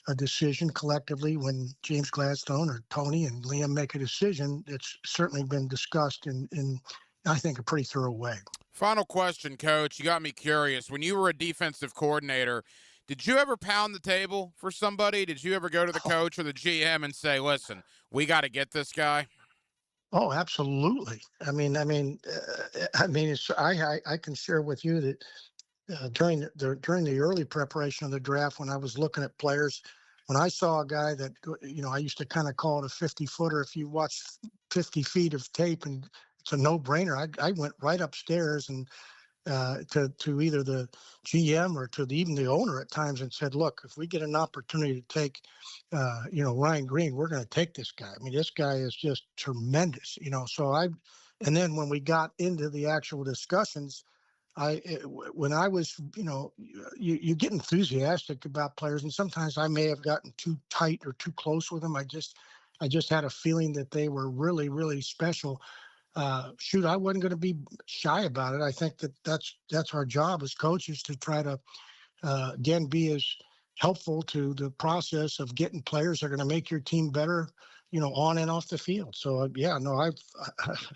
S14: a decision collectively. When James Gladstone or Tony and Liam make a decision, it's certainly been discussed in I think a pretty thorough way.
S1: Final question, Coach. You got me curious. When you were a defensive coordinator, did you ever pound the table for somebody? Did you ever go to the coach or the GM and say, listen, we got to get this guy?
S14: Oh, absolutely. I can share with you that during the early preparation of the draft, when I was looking at players, when I saw a guy that, I used to kind of call it a 50-footer. If you watch 50 feet of tape and it's a no-brainer, I went right upstairs and to either the GM or to even the owner at times and said, look, if we get an opportunity to take, Ryan Green, we're going to take this guy. I mean, this guy is just tremendous, and then when we got into the actual discussions, when I was, you get enthusiastic about players, and sometimes I may have gotten too tight or too close with them. I just had a feeling that they were really, really special. I wasn't going to be shy about it. I think that's our job as coaches, to try to, again, be as helpful to the process of getting players that are going to make your team better, on and off the field. So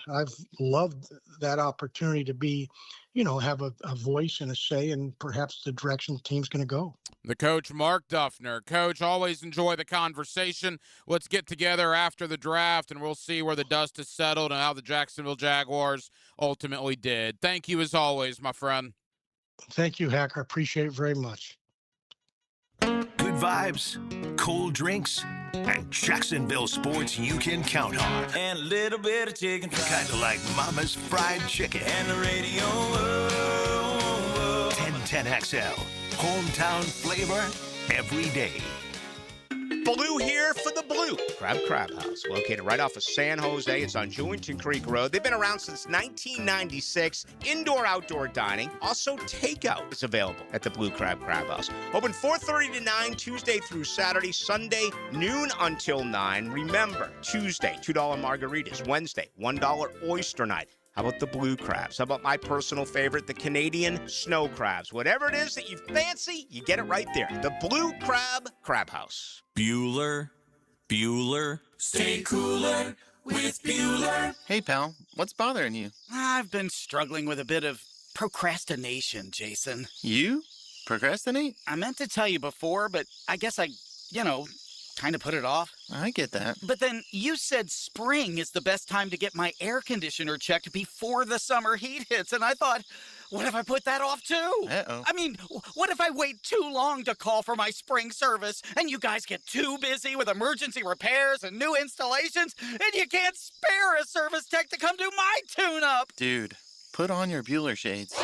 S14: I've loved that opportunity to be, have a voice and a say in perhaps the direction the team's going to go.
S1: The coach, Mark Duffner. Coach, always enjoy the conversation. Let's get together after the draft, and we'll see where the dust has settled and how the Jacksonville Jaguars ultimately did. Thank you as always, my friend.
S14: Thank you, Hacker. I appreciate it very much.
S3: Good vibes, cold drinks, and Jacksonville sports you can count on.
S4: And a little bit of chicken fried.
S3: Kind of like Mama's fried chicken.
S4: And the radio.
S3: 1010XL. Hometown flavor every day.
S9: Blue here for the Blue Crab House, located right off of San Jose. It's on Jewington Creek Road. They've been around since 1996. Indoor-outdoor dining. Also, takeout is available at the Blue Crab House. Open 4:30 to 9, Tuesday through Saturday. Sunday, noon until 9. Remember, Tuesday, $2 margaritas. Wednesday, $1 oyster night. How about the blue crabs? How about my personal favorite, the Canadian snow crabs? Whatever it is that you fancy, you get it right there. The Blue Crab House.
S6: Bueller.
S4: Stay cooler with Bueller.
S15: Hey, pal, what's bothering you?
S16: I've been struggling with a bit of procrastination, Jason.
S15: You? Procrastinate?
S16: I meant to tell you before, but I guess I, kind of put it off.
S15: I get that.
S16: But then you said spring is the best time to get my air conditioner checked before the summer heat hits, and I thought, what if I put that off too?
S15: Uh-oh.
S16: I mean, what if I wait too long to call for my spring service and you guys get too busy with emergency repairs and new installations and you can't spare a service tech to come do my tune-up?
S15: Dude, put on your Bueller shades.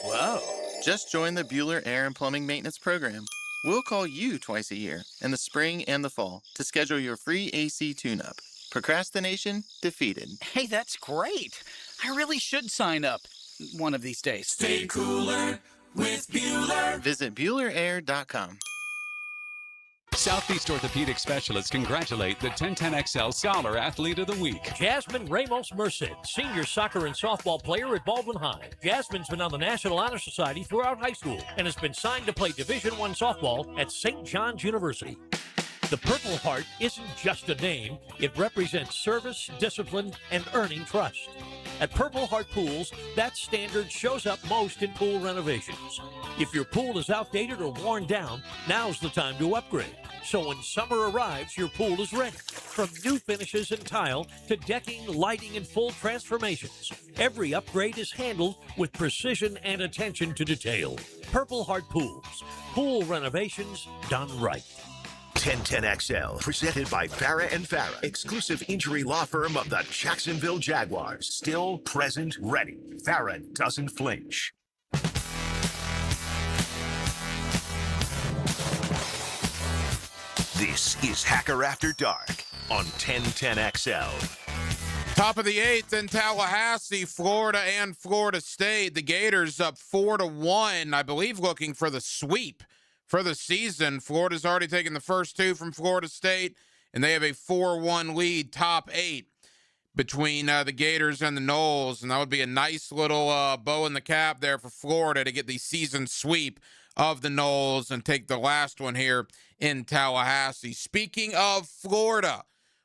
S16: Whoa.
S15: Just join the Bueller Air and Plumbing Maintenance Program. We'll call you twice a year, in the spring and the fall, to schedule your free AC tune-up. Procrastination defeated.
S16: Hey, that's great. I really should sign up one of these days.
S4: Stay cooler with Bueller.
S15: Visit BuellerAir.com.
S2: Southeast Orthopedic Specialists congratulate the 1010XL Scholar Athlete of the Week.
S24: Jasmine Ramos Merced, senior soccer and softball player at Baldwin High. Jasmine's been on the National Honor Society throughout high school and has been signed to play Division I softball at St. John's University. The Purple Heart isn't just a name, it represents service, discipline, and earning trust. At Purple Heart Pools, that standard shows up most in pool renovations. If your pool is outdated or worn down, now's the time to upgrade. So when summer arrives, your pool is ready. From new finishes and tile to decking, lighting, and full transformations, every upgrade is handled with precision and attention to detail. Purple Heart Pools. Pool renovations done right.
S3: 1010XL, presented by Farah and Farah, exclusive injury law firm of the Jacksonville Jaguars. Still, present, ready. Farah doesn't flinch. This is Hacker After Dark on 1010XL.
S1: Top of the 8th in Tallahassee, Florida and Florida State. The Gators up 4-1, I believe, looking for the sweep for the season. Florida's already taken the first two from Florida State, and they have a 4-1 lead, top 8 between the Gators and the Noles, and that would be a nice little bow in the cap there for Florida to get the season sweep of the Noles and take the last one here in Tallahassee. Speaking of Florida,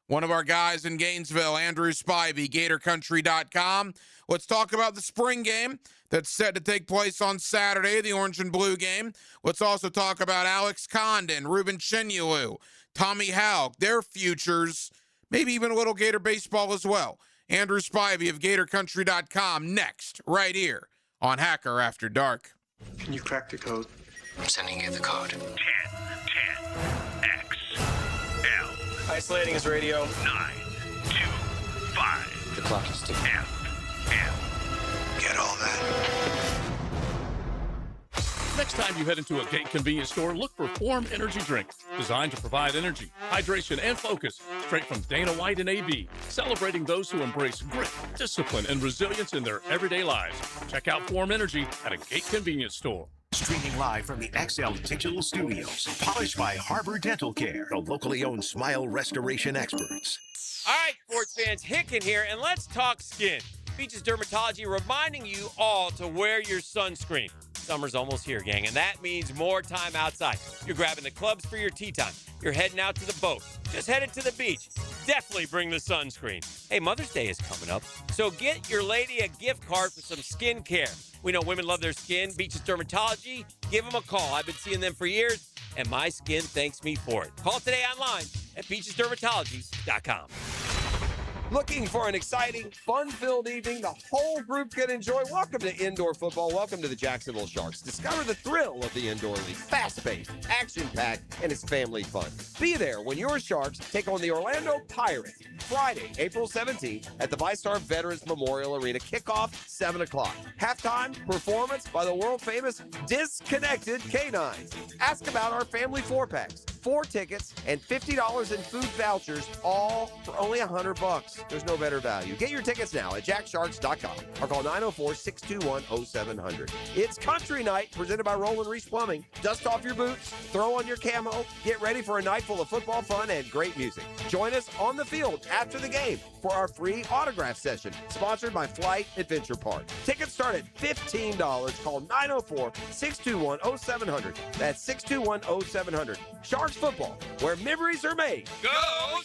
S1: one of our guys in Gainesville, Andrew Spivey, GatorCountry.com. Let's talk about the spring game that's set to take place on Saturday, the orange and blue game. Let's also talk about Alex Condon, Ruben Chinyelu, Tommy Houck, their futures, maybe even a little Gator baseball as well. Andrew Spivey of GatorCountry.com next, right here on Hacker After Dark.
S10: Can you crack the code?
S6: I'm sending you the code.
S10: 1010XL.
S6: Isolating his radio.
S10: 925.
S6: The clock is ticking.
S10: FM. Get all that?
S17: Next time you head into a Gate convenience store, look for Form Energy Drink, designed to provide energy, hydration, and focus straight from Dana White and AB, celebrating those who embrace grit, discipline, and resilience in their everyday lives. Check out Form Energy at a Gate convenience store.
S3: Streaming live from the XL Digital Studios. Polished by Harbor Dental Care, the locally owned smile restoration experts.
S19: All right, sports fans, Hicken here, and let's talk skin. Beaches Dermatology reminding you all to wear your sunscreen. Summer's almost here, gang, and that means more time outside. You're grabbing the clubs for your tea time. You're heading out to the boat. Just headed to the beach. Definitely bring the sunscreen. Hey, Mother's Day is coming up, so get your lady a gift card for some skin care. We know women love their skin. Beaches Dermatology, give them a call. I've been seeing them for years, and my skin thanks me for it. Call today online at beachesdermatology.com.
S23: Looking for an exciting, fun-filled evening the whole group can enjoy? Welcome to indoor football. Welcome to the Jacksonville Sharks. Discover the thrill of the indoor league. Fast-paced, action-packed, and it's family fun. Be there when your Sharks take on the Orlando Pirates Friday, April 17th at the VyStar Veterans Memorial Arena. Kickoff, 7 o'clock. Halftime performance by the world-famous Disconnected Canines. Ask about our family four-packs. 4 tickets and $50 in food vouchers, all for only $100. There's no better value. Get your tickets now at jacksharks.com or call 904-621-0700. It's country night presented by Roland Reese Plumbing. Dust off your boots, throw on your camo, get ready for a night full of football fun and great music. Join us on the field after the game for our free autograph session, sponsored by Flight Adventure Park. Tickets start at $15. Call 904-621-0700. That's 621-0700. Sharks football, where memories are made.
S19: Go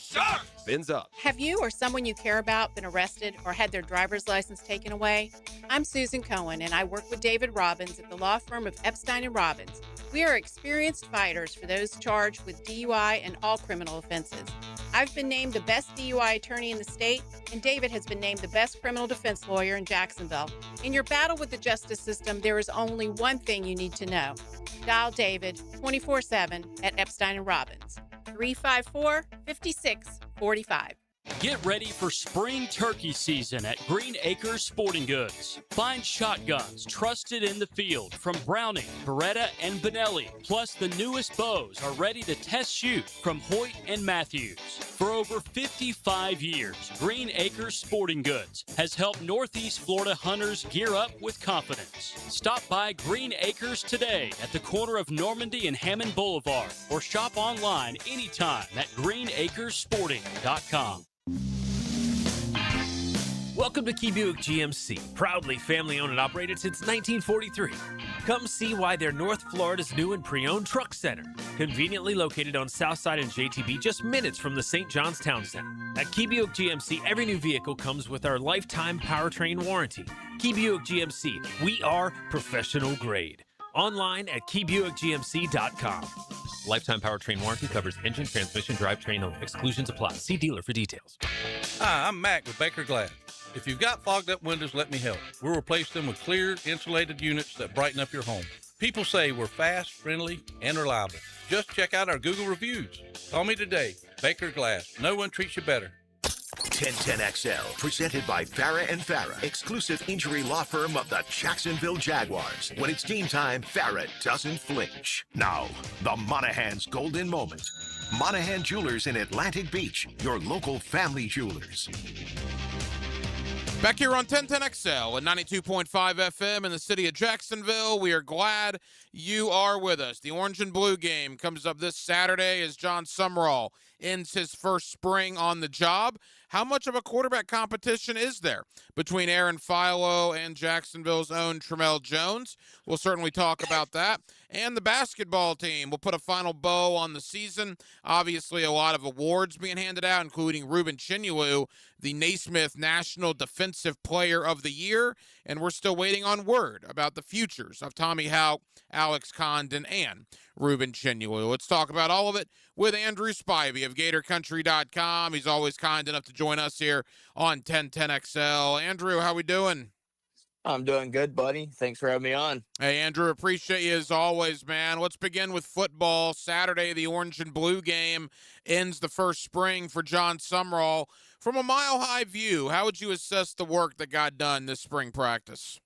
S19: Sharks!
S5: spins up.
S20: Have you or someone you care about been arrested or had their driver's license taken away? I'm Susan Cohen, and I work with David Robbins at the law firm of Epstein & Robbins. We are experienced fighters for those charged with DUI and all criminal offenses. I've been named the best DUI attorney in the state, and David has been named the best criminal defense lawyer in Jacksonville. In your battle with the justice system, there is only one thing you need to know. Dial David 24/7 at Epstein & Robbins, 354-5645.
S24: Get ready for spring turkey season at Green Acres Sporting Goods. Find shotguns trusted in the field from Browning, Beretta, and Benelli. Plus, the newest bows are ready to test shoot from Hoyt and Matthews. For over 55 years, Green Acres Sporting Goods has helped Northeast Florida hunters gear up with confidence. Stop by Green Acres today at the corner of Normandy and Hammond Boulevard, or shop online anytime at greenacresporting.com.
S21: Welcome to Key Buick GMC, proudly family-owned and operated since 1943. Come see why they're North Florida's new and pre-owned truck center, conveniently located on Southside and JTB, just minutes from the St. John's Town Center. At Key Buick GMC, every new vehicle comes with our lifetime powertrain warranty. Key Buick GMC, we are professional grade. Online at keybuickgmc.com. Lifetime powertrain warranty covers engine, transmission, drivetrain only. Exclusions apply. See dealer for details.
S22: Hi, I'm Mac with Baker Glass. If you've got fogged up windows, let me help. We'll replace them with clear, insulated units that brighten up your home. People say we're fast, friendly, and reliable. Just check out our Google reviews. Call me today. Baker Glass. No one treats you better.
S3: 1010XL, presented by Farah and Farah, exclusive injury law firm of the Jacksonville Jaguars. When it's game time, Farah doesn't flinch. Now, the Monahan's golden moment. Monahan Jewelers in Atlantic Beach, your local family jewelers.
S1: Back here on 1010XL and 92.5 FM in the city of Jacksonville. We are glad you are with us. The Orange and Blue game comes up this Saturday as John Sumrall ends his first spring on the job. How much of a quarterback competition is there between Aaron Philo and Jacksonville's own Tramel Jones? We'll certainly talk about that. And the basketball team will put a final bow on the season. Obviously, a lot of awards being handed out, including Ruben Chinyelu, the Naismith National Defensive Player of the Year. And we're still waiting on word about the futures of Tommy Houck, Alex Condon, and Ruben Chinyelu. Let's talk about all of it with Andrew Spivey of GatorCountry.com. He's always kind enough to join us here on 1010XL. Andrew, how we doing?
S25: I'm doing good, buddy. Thanks for having me on.
S1: Hey, Andrew, appreciate you as always, man. Let's begin with football. Saturday, the Orange and Blue game ends the first spring for John Sumrall. From a mile-high view, how would you assess the work that got done this spring practice?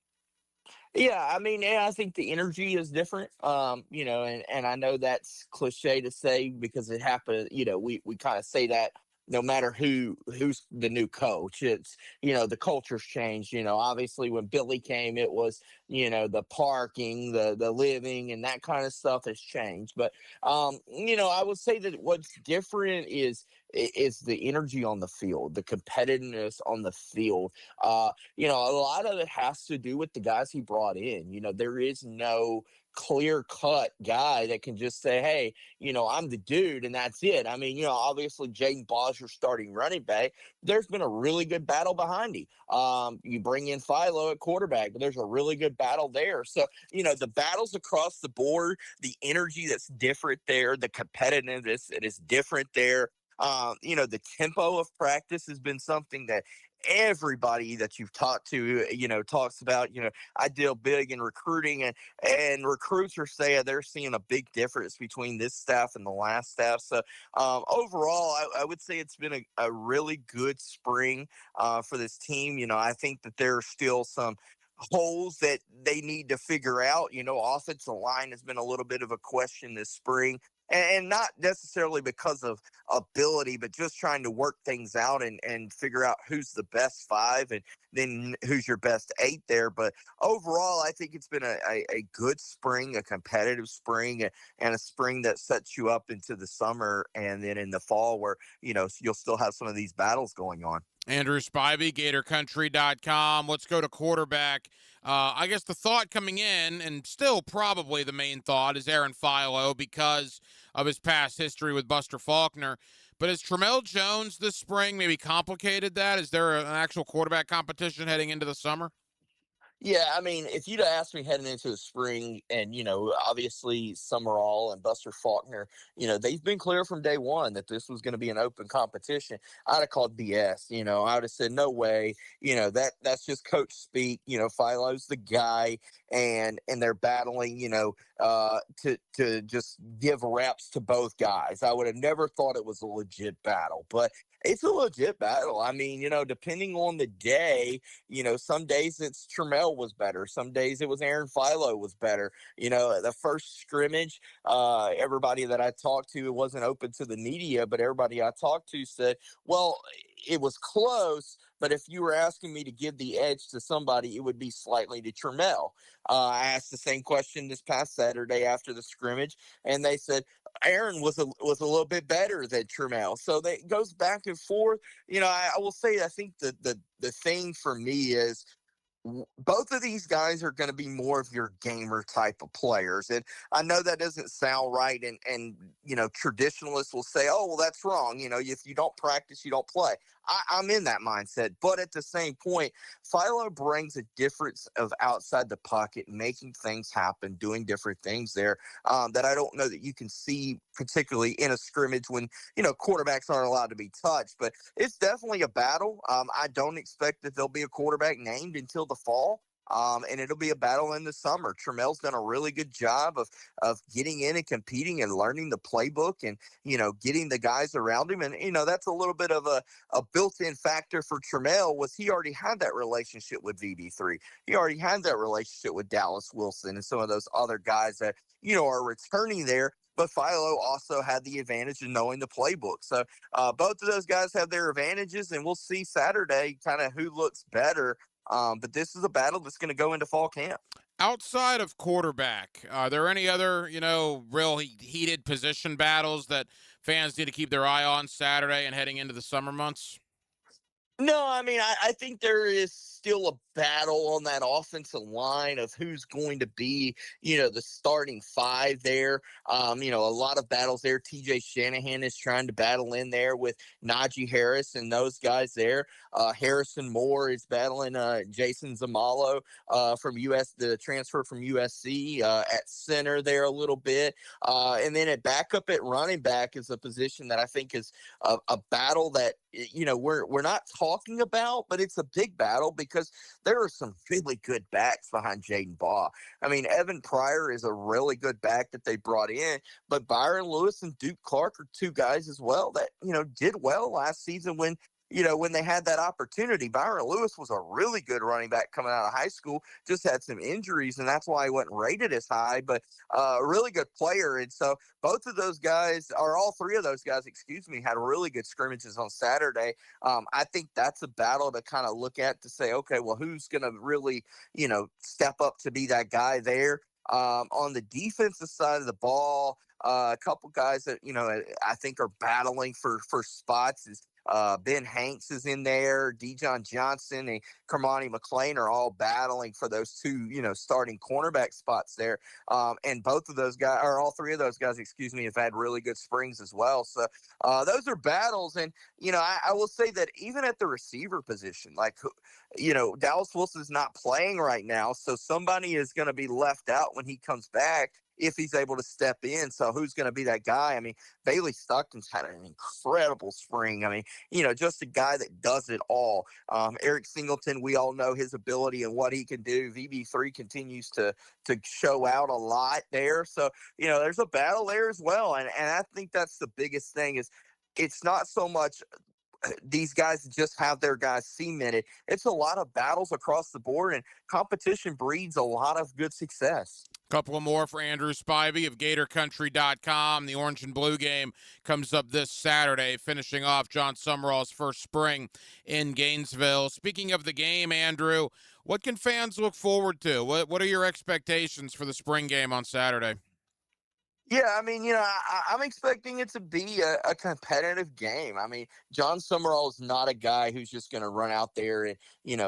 S25: Yeah, I mean, I think the energy is different, and I know that's cliche to say because it happened, we kind of say that no matter who's the new coach. It's, the culture's changed. Obviously when Billy came, it was, the parking, the living, and that kind of stuff has changed. But, I would say that what's different is the energy on the field, the competitiveness on the field. A lot of it has to do with the guys he brought in. There is no clear-cut guy that can just say, hey, I'm the dude, and that's it. I mean, obviously Jaden Ball's your starting running back. There's been a really good battle behind him. You bring in Philo at quarterback, but there's a really good battle there. So, the battles across the board, the energy that's different there, the competitiveness that is different there. The tempo of practice has been something that everybody that you've talked to, talks about. I deal big in recruiting, and recruits are saying they're seeing a big difference between this staff and the last staff. So overall, I would say it's been a really good spring for this team. I think that there are still some holes that they need to figure out. Offensive line has been a little bit of a question this spring. And not necessarily because of ability, but just trying to work things out and figure out who's the best five and then who's your best eight there. But overall, I think it's been a good spring, a competitive spring, and a spring that sets you up into the summer and then in the fall where, you'll still have some of these battles going on.
S1: Andrew Spivey, GatorCountry.com. Let's go to quarterback. I guess the thought coming in, and still probably the main thought, is Aaron Philo because of his past history with Buster Faulkner. But has Tramel Jones this spring maybe complicated that? Is there an actual quarterback competition heading into the summer?
S25: Yeah, I mean, if you'd asked me heading into the spring, and obviously Summerall and Buster Faulkner, they've been clear from day one that this was going to be an open competition. I'd have called BS. I would have said no way. That's just coach speak. Philo's the guy, and they're battling. To just give reps to both guys. I would have never thought it was a legit battle, but it's a legit battle. I mean, depending on the day, some days it's Tramel was better. Some days it was Aaron Philo was better. The first scrimmage, everybody that I talked to, it wasn't open to the media, but everybody I talked to said, well, it was close, but if you were asking me to give the edge to somebody, it would be slightly to Tramel. I asked the same question this past Saturday after the scrimmage, and they said Aaron was a little bit better than Tramel. So it goes back and forth. I will say, I think the thing for me is both of these guys are going to be more of your gamer type of players. And I know that doesn't sound right. And traditionalists will say, oh, well, that's wrong. If you don't practice, you don't play. I'm in that mindset. But at the same point, Philo brings a difference of outside the pocket, making things happen, doing different things there that I don't know that you can see, particularly in a scrimmage when, quarterbacks aren't allowed to be touched. But it's definitely a battle. I don't expect that there'll be a quarterback named until the fall. And it'll be a battle in the summer. Tramel's done a really good job of getting in and competing and learning the playbook and, getting the guys around him. And, that's a little bit of a built-in factor for Tramel was he already had that relationship with VB3. He already had that relationship with Dallas Wilson and some of those other guys that, are returning there. But Philo also had the advantage of knowing the playbook. So both of those guys have their advantages, and we'll see Saturday kind of who looks better. But this is a battle that's going to go into fall camp.
S1: Outside of quarterback, are there any other, real heated position battles that fans need to keep their eye on Saturday and heading into the summer months?
S25: No, I mean, I think there is still a battle on that offensive line of who's going to be, the starting five there. A lot of battles there. TJ Shanahan is trying to battle in there with Najee Harris and those guys there. Harrison Moore is battling Jason Zamalo from the transfer from USC at center there a little bit. And then at backup at running back is a position that I think is a battle that, we're not talking about, but it's a big battle because there are some really good backs behind Jaden Baugh. I mean, Evan Pryor is a really good back that they brought in, but Byron Lewis and Duke Clark are two guys as well that, did well last season when they had that opportunity. Byron Lewis was a really good running back coming out of high school, just had some injuries, and that's why he wasn't rated as high, but a really good player. And so both of those guys, or all three of those guys, had really good scrimmages on Saturday. I think that's a battle to kind of look at to say, okay, well, who's going to really, step up to be that guy there? On the defensive side of the ball, a couple guys that, I think are battling for spots is Ben Hanks is in there. Dejon Johnson and Kermani McClain are all battling for those two, starting cornerback spots there. And both of those guys, or all three of those guys, have had really good springs as well. So those are battles. And, I will say that even at the receiver position, Dallas Wilson's not playing right now. So somebody is going to be left out when he comes back if he's able to step in. So who's going to be that guy? I mean, Bailey Stockton's had an incredible spring. I mean, just a guy that does it all. Eric Singleton, we all know his ability and what he can do. VB3 continues to show out a lot there. So, there's a battle there as well. And I think that's the biggest thing is it's not so much these guys just have their guys cemented. It's a lot of battles across the board, and competition breeds a lot of good success.
S1: Couple more for Andrew Spivey of GatorCountry.com. The Orange and Blue game comes up this Saturday, finishing off John Summerall's first spring in Gainesville. Speaking of the game, Andrew, what can fans look forward to? What are your expectations for the spring game on Saturday?
S25: Yeah, I mean, I'm expecting it to be a competitive game. I mean, John Summerall is not a guy who's just going to run out there and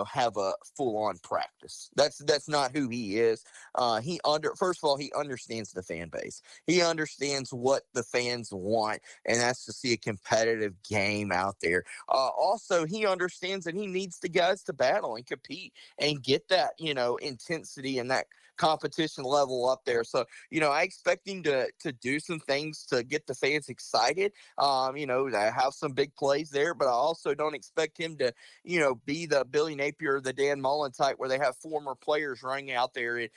S25: have a full-on practice. That's not who he is. First of all, he understands the fan base. He understands what the fans want, and that's to see a competitive game out there. Also, he understands that he needs the guys to battle and compete and get that intensity and that competition level up there. So, I expect him to do some things to get the fans excited, to have some big plays there, but I also don't expect him to, be the Billy Napier or the Dan Mullen type where they have former players running out there and,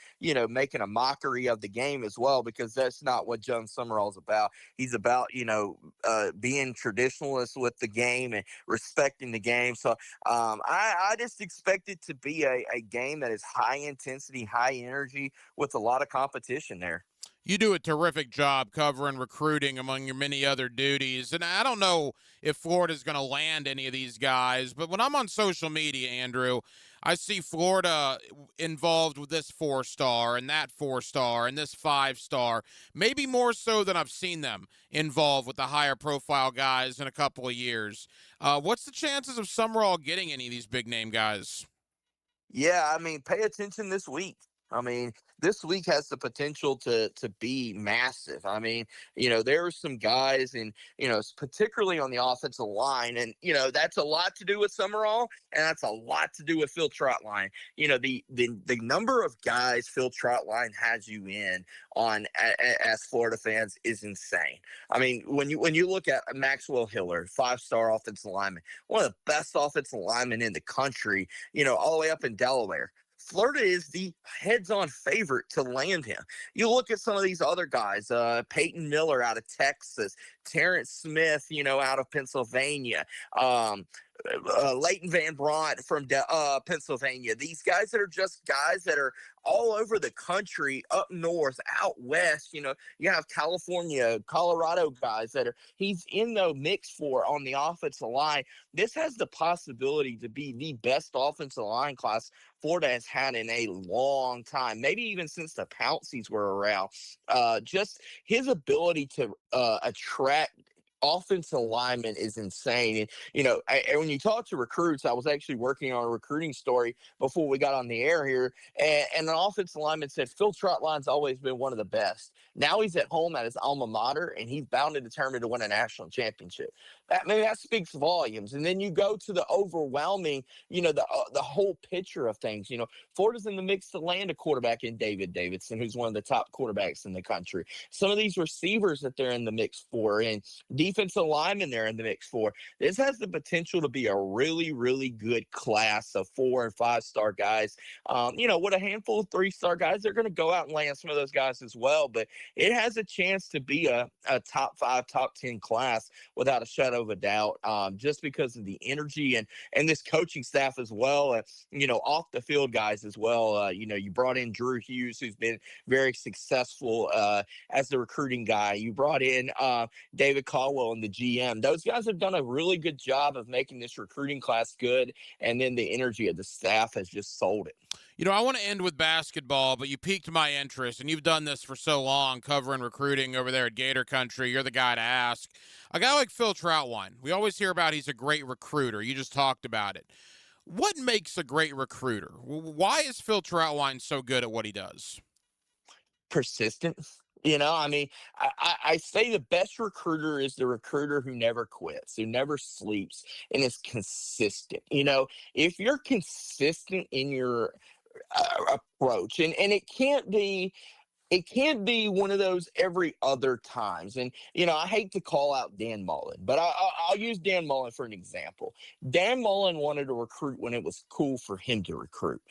S25: making a mockery of the game as well, because that's not what John Summerall's about. He's about, being traditionalist with the game and respecting the game. So I just expect it to be a game that is high intensity, high energy with a lot of competition there.
S1: You do a terrific job covering recruiting among your many other duties. And I don't know if Florida's going to land any of these guys, but when I'm on social media, Andrew, I see Florida involved with this 4-star and that 4-star and this 5-star, maybe more so than I've seen them involved with the higher profile guys in a couple of years. What's the chances of Summerall getting any of these big name guys?
S25: Yeah, I mean, pay attention this week. I mean, this week has the potential to be massive. I mean, there are some guys, and particularly on the offensive line, and that's a lot to do with Summerall, and that's a lot to do with Phil Trotline. The number of guys Phil Trotline has you in on as Florida fans is insane. I mean, when you look at Maxwell Hillard, 5-star offensive lineman, one of the best offensive linemen in the country, all the way up in Delaware. Florida is the heads-on favorite to land him. You look at some of these other guys, Peyton Miller out of Texas, Terrence Smith, out of Pennsylvania, Leighton Van Brunt from Pennsylvania. These guys that are just guys that are all over the country, up north, out west. You have California, Colorado guys that he's in the mix for on the offensive line. This has the possibility to be the best offensive line class Florida has had in a long time, maybe even since the Pouncey's were around. Just his ability to attract offensive lineman is insane. And, when you talk to recruits, I was actually working on a recruiting story before we got on the air here, and an offensive lineman said Phil Trotline's always been one of the best. Now he's at home at his alma mater, and he's bound and determined to win a national championship. That speaks volumes. And then you go to the overwhelming, the whole picture of things. Florida's in the mix to land a quarterback in David Davidson, who's one of the top quarterbacks in the country. Some of these receivers that they're in the mix for, and defensive linemen they're in the mix for. This has the potential to be a really, really good class of 4- and 5-star guys. With a handful of 3-star guys, they're going to go out and land some of those guys as well. But it has a chance to be a top 5, top 10 class without a shadow of a doubt, just because of the energy and this coaching staff as well. Off the field guys as well. You brought in Drew Hughes, who's been very successful as the recruiting guy. You brought in David Caldwell and the GM. Those guys have done a really good job of making this recruiting class good, and then the energy of the staff has just sold it.
S1: I want to end with basketball, but you piqued my interest, and you've done this for so long, covering recruiting over there at Gator Country. You're the guy to ask. A guy like Phil Trotline, we always hear about he's a great recruiter. You just talked about it. What makes a great recruiter? Why is Phil Trotline so good at what he does?
S25: Persistent. I say the best recruiter is the recruiter who never quits, who never sleeps, and is consistent. If you're consistent in your approach, and it can't be one of those every other times. And, I hate to call out Dan Mullen, but I'll use Dan Mullen for an example. Dan Mullen wanted to recruit when it was cool for him to recruit.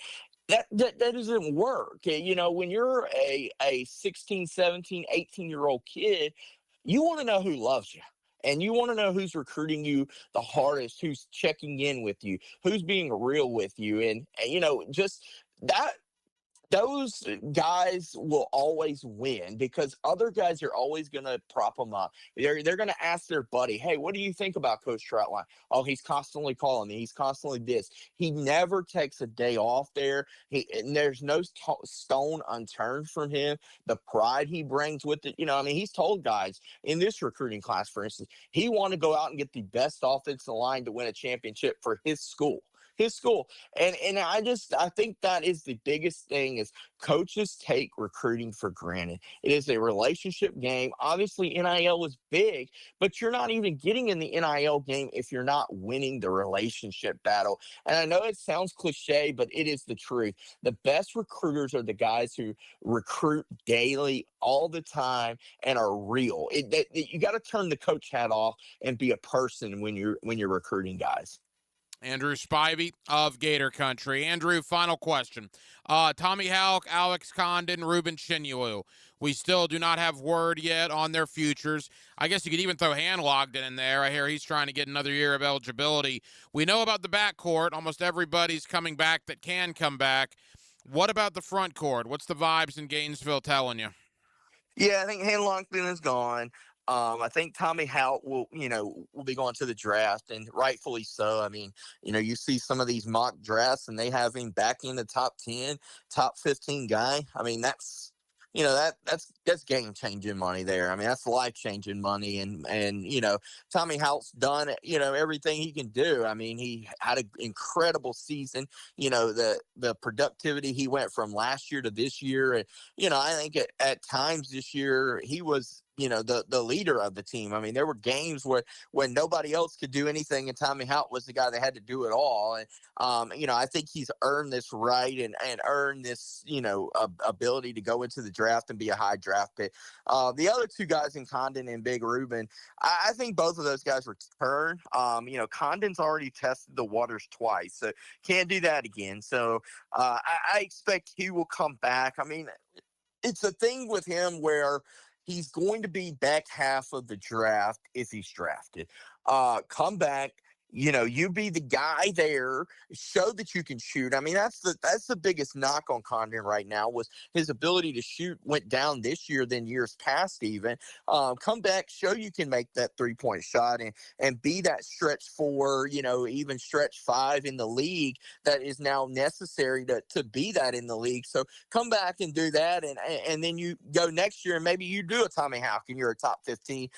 S25: That doesn't work. When you're a 16, 17, 18-year-old kid, you want to know who loves you. And you want to know who's recruiting you the hardest, who's checking in with you, who's being real with you. And just that those guys will always win because other guys are always going to prop them up. They're going to ask their buddy, "Hey, what do you think about Coach Troutline?" "Oh, he's constantly calling me. He's constantly this." He never takes a day off there. And there's no stone unturned from him. The pride he brings with it, I mean, he's told guys in this recruiting class, for instance, he wanted to go out and get the best offensive line to win a championship for his school. And I think that is the biggest thing is coaches take recruiting for granted. It is a relationship game. Obviously NIL is big, but you're not even getting in the NIL game if you're not winning the relationship battle. And I know it sounds cliche, but it is the truth. The best recruiters are the guys who recruit daily all the time and are real. You got to turn the coach hat off and be a person when you're recruiting guys.
S1: Andrew Spivey of Gator Country. Andrew, final question. Tommy Houck, Alex Condon, Ruben Chinulu. We still do not have word yet on their futures. I guess you could even throw Handlogden in there. I hear he's trying to get another year of eligibility. We know about the backcourt. Almost everybody's coming back that can come back. What about the front court? What's the vibes in Gainesville telling you?
S25: Yeah, I think Handlogden is gone. I think Tommy Houck will be going to the draft, and rightfully so. I mean, you see some of these mock drafts, and they have him back in the top 10, top 15 guy. I mean, that's game-changing money there. I mean, that's life-changing money, and Tommy Houck's done everything he can do. I mean, he had an incredible season. The productivity he went from last year to this year, and I think at times this year he was the leader of the team. I mean, there were games when nobody else could do anything, and Tommy Houck was the guy that had to do it all. And I think he's earned this right and earned this ability to go into the draft and be a high draft pick. The other two guys in Condon and Big Ruben, I think both of those guys return. Condon's already tested the waters twice, so can't do that again. So I expect he will come back. I mean, it's a thing with him where he's going to be back half of the draft if he's drafted. Come back. You be the guy there, show that you can shoot. I mean, that's the biggest knock on Condon right now was his ability to shoot went down this year than years past even. Come back, show you can make that three-point shot and be that stretch 4, even stretch 5 in the league that is now necessary to be that in the league. So come back and do that, and then you go next year and maybe you do a Tommy Houck and you're a top 15,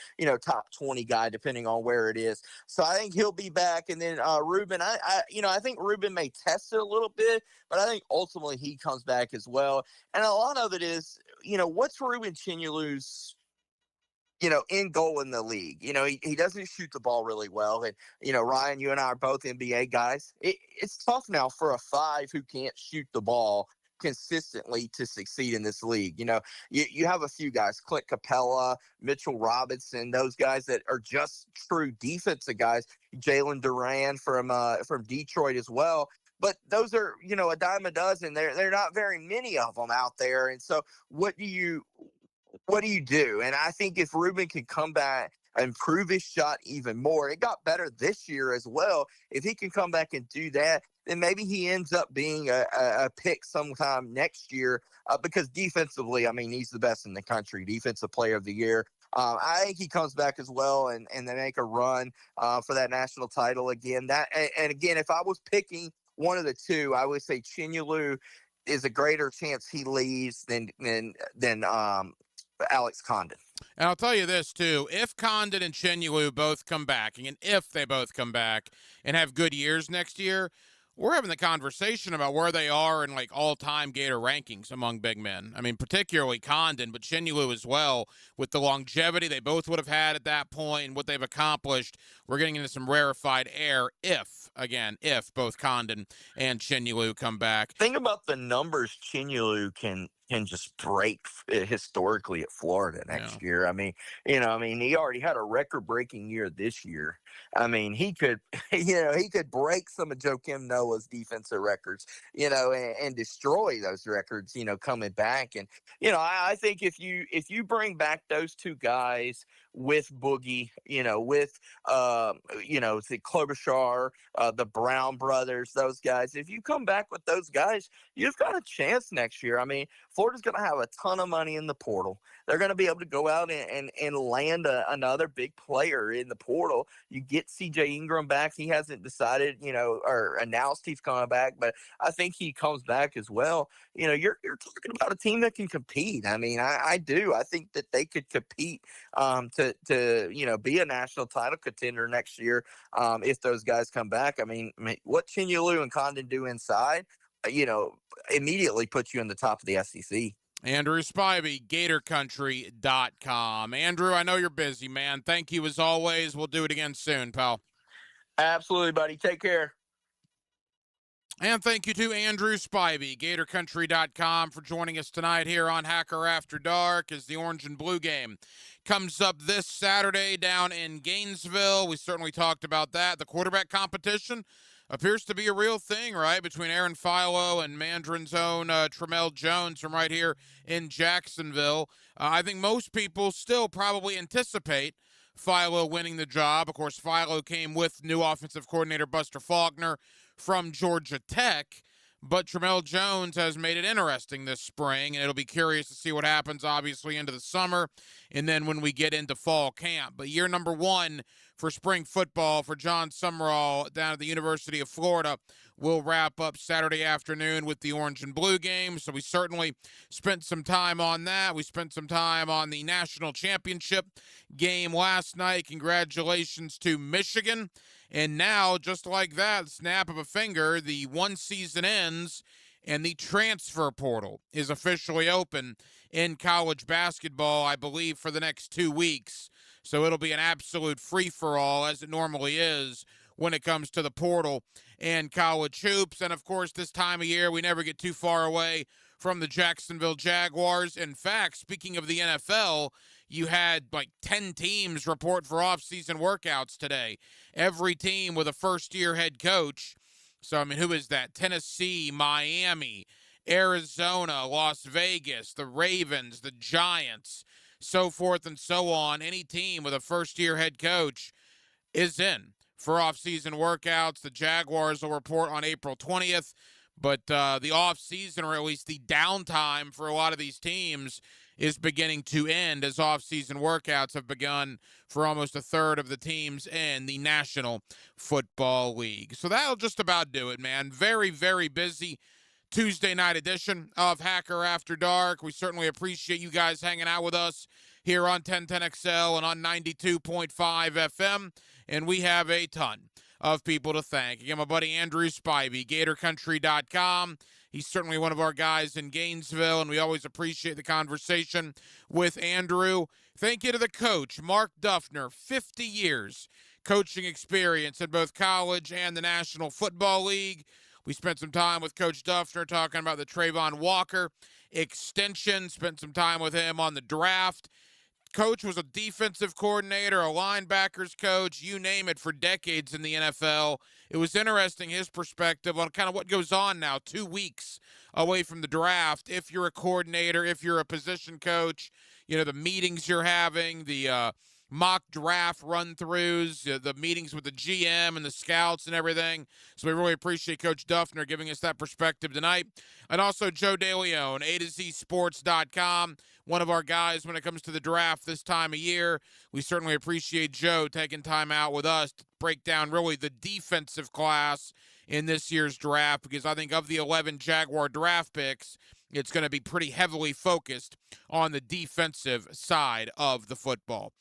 S25: top 20 guy depending on where it is. So I think he'll be back. And then Ruben, I think Ruben may test it a little bit, but I think ultimately he comes back as well. And a lot of it is, what's Ruben Chinulu's, end goal in the league? He doesn't shoot the ball really well. And, Ryan, you and I are both NBA guys. It's tough now for a 5 who can't shoot the ball consistently to succeed in this league. You have a few guys, Clint Capella, Mitchell Robinson, those guys that are just true defensive guys, Jalen Duran from Detroit as well. But those are, a dime a dozen. They're not very many of them out there. And so what do you do? And I think if Ruben can come back, improve his shot even more, it got better this year as well. If he can come back and do that, then maybe he ends up being a pick sometime next year because defensively, I mean, he's the best in the country, defensive player of the year. I think he comes back as well and they make a run for that national title again. And again, if I was picking one of the two, I would say Chinulu is a greater chance he leaves than Alex Condon.
S1: And I'll tell you this, too. If Condon and Chinulu both come back, and if they both come back and have good years next year, we're having the conversation about where they are in, all-time Gator rankings among big men. I mean, particularly Condon, but Chinulu as well, with the longevity they both would have had at that point and what they've accomplished. We're getting into some rarefied air if both Condon and Chinulu come back.
S25: Think about the numbers Chinulu can just break historically at Florida next year. I mean, he already had a record-breaking year this year. I mean, he could break some of Joakim Noah's defensive records, and destroy those records, coming back. And, I think if you bring back those two guys with Boogie, with the Klobuchar, the Brown brothers, those guys. If you come back with those guys, you've got a chance next year. I mean, Florida's going to have a ton of money in the portal. They're going to be able to go out and land another big player in the portal. You get C.J. Ingram back. He hasn't decided, or announced he's coming back, but I think he comes back as well. You're talking about a team that can compete. I mean, I do. I think that they could compete to be a national title contender next year if those guys come back. I mean, what Chinyelu and Condon do inside, immediately puts you in the top of the SEC.
S1: Andrew Spivey, GatorCountry.com. Andrew, I know you're busy, man. Thank you as always. We'll do it again soon, pal.
S25: Absolutely, buddy. Take care.
S1: And thank you to Andrew Spivey, GatorCountry.com, for joining us tonight here on Hacker After Dark as the Orange and Blue game comes up this Saturday down in Gainesville. We certainly talked about that. The quarterback competition appears to be a real thing, right, between Aaron Philo and Mandarin's own Tramel Jones from right here in Jacksonville. I think most people still probably anticipate Philo winning the job. Of course, Philo came with new offensive coordinator Buster Faulkner from Georgia Tech, but Tramel Jones has made it interesting this spring, and it'll be curious to see what happens, obviously, into the summer and then when we get into fall camp. But year number one for spring football for John Summerall down at the University of Florida will wrap up Saturday afternoon with the Orange and Blue game. So we certainly spent some time on that. We spent some time on the national championship game last night. Congratulations to Michigan. And now, just like that, snap of a finger, the one season ends and the transfer portal is officially open in college basketball, I believe, for the next 2 weeks. So it'll be an absolute free-for-all, as it normally is when it comes to the portal and college hoops. And, of course, this time of year, we never get too far away from the Jacksonville Jaguars. In fact, speaking of the NFL, you had like 10 teams report for off-season workouts today. Every team with a first-year head coach. So, I mean, who is that? Tennessee, Miami, Arizona, Las Vegas, the Ravens, the Giants, so forth and so on. Any team with a first-year head coach is in for off-season workouts. The Jaguars will report on April 20th, but the off-season, or at least the downtime for a lot of these teams, is beginning to end as off-season workouts have begun for almost a third of the teams in the National Football League. So that'll just about do it, man. Very, very busy Tuesday night edition of Hacker After Dark. We certainly appreciate you guys hanging out with us here on 1010XL and on 92.5 FM, and we have a ton of people to thank. Again, my buddy Andrew Spivey, GatorCountry.com. He's certainly one of our guys in Gainesville, and we always appreciate the conversation with Andrew. Thank you to the coach, Mark Duffner, 50 years coaching experience in both college and the National Football League. We spent some time with Coach Duffner talking about the Trayvon Walker extension, spent some time with him on the draft. Coach was a defensive coordinator, a linebackers coach, you name it, for decades in the NFL. It was interesting, his perspective on kind of what goes on now, 2 weeks away from the draft. If you're a coordinator, if you're a position coach, the meetings you're having, the mock draft run-throughs, the meetings with the GM and the scouts and everything. So we really appreciate Coach Duffner giving us that perspective tonight. And also Joe DeLeon, A2ZSports.com, one of our guys when it comes to the draft this time of year. We certainly appreciate Joe taking time out with us to break down really the defensive class in this year's draft, because I think of the 11 Jaguar draft picks, it's going to be pretty heavily focused on the defensive side of the football.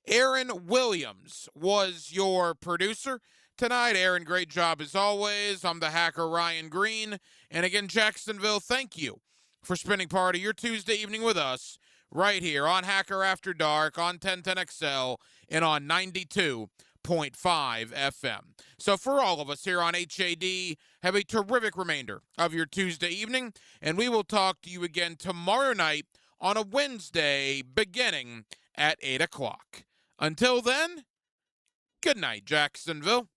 S1: Aaron Williams was your producer tonight. Aaron, great job as always. I'm the hacker, Ryan Green. And again, Jacksonville, thank you for spending part of your Tuesday evening with us right here on Hacker After Dark, on 1010XL, and on 92.5 FM. So for all of us here on HAD, have a terrific remainder of your Tuesday evening, and we will talk to you again tomorrow night on a Wednesday beginning at 8 o'clock. Until then, good night, Jacksonville.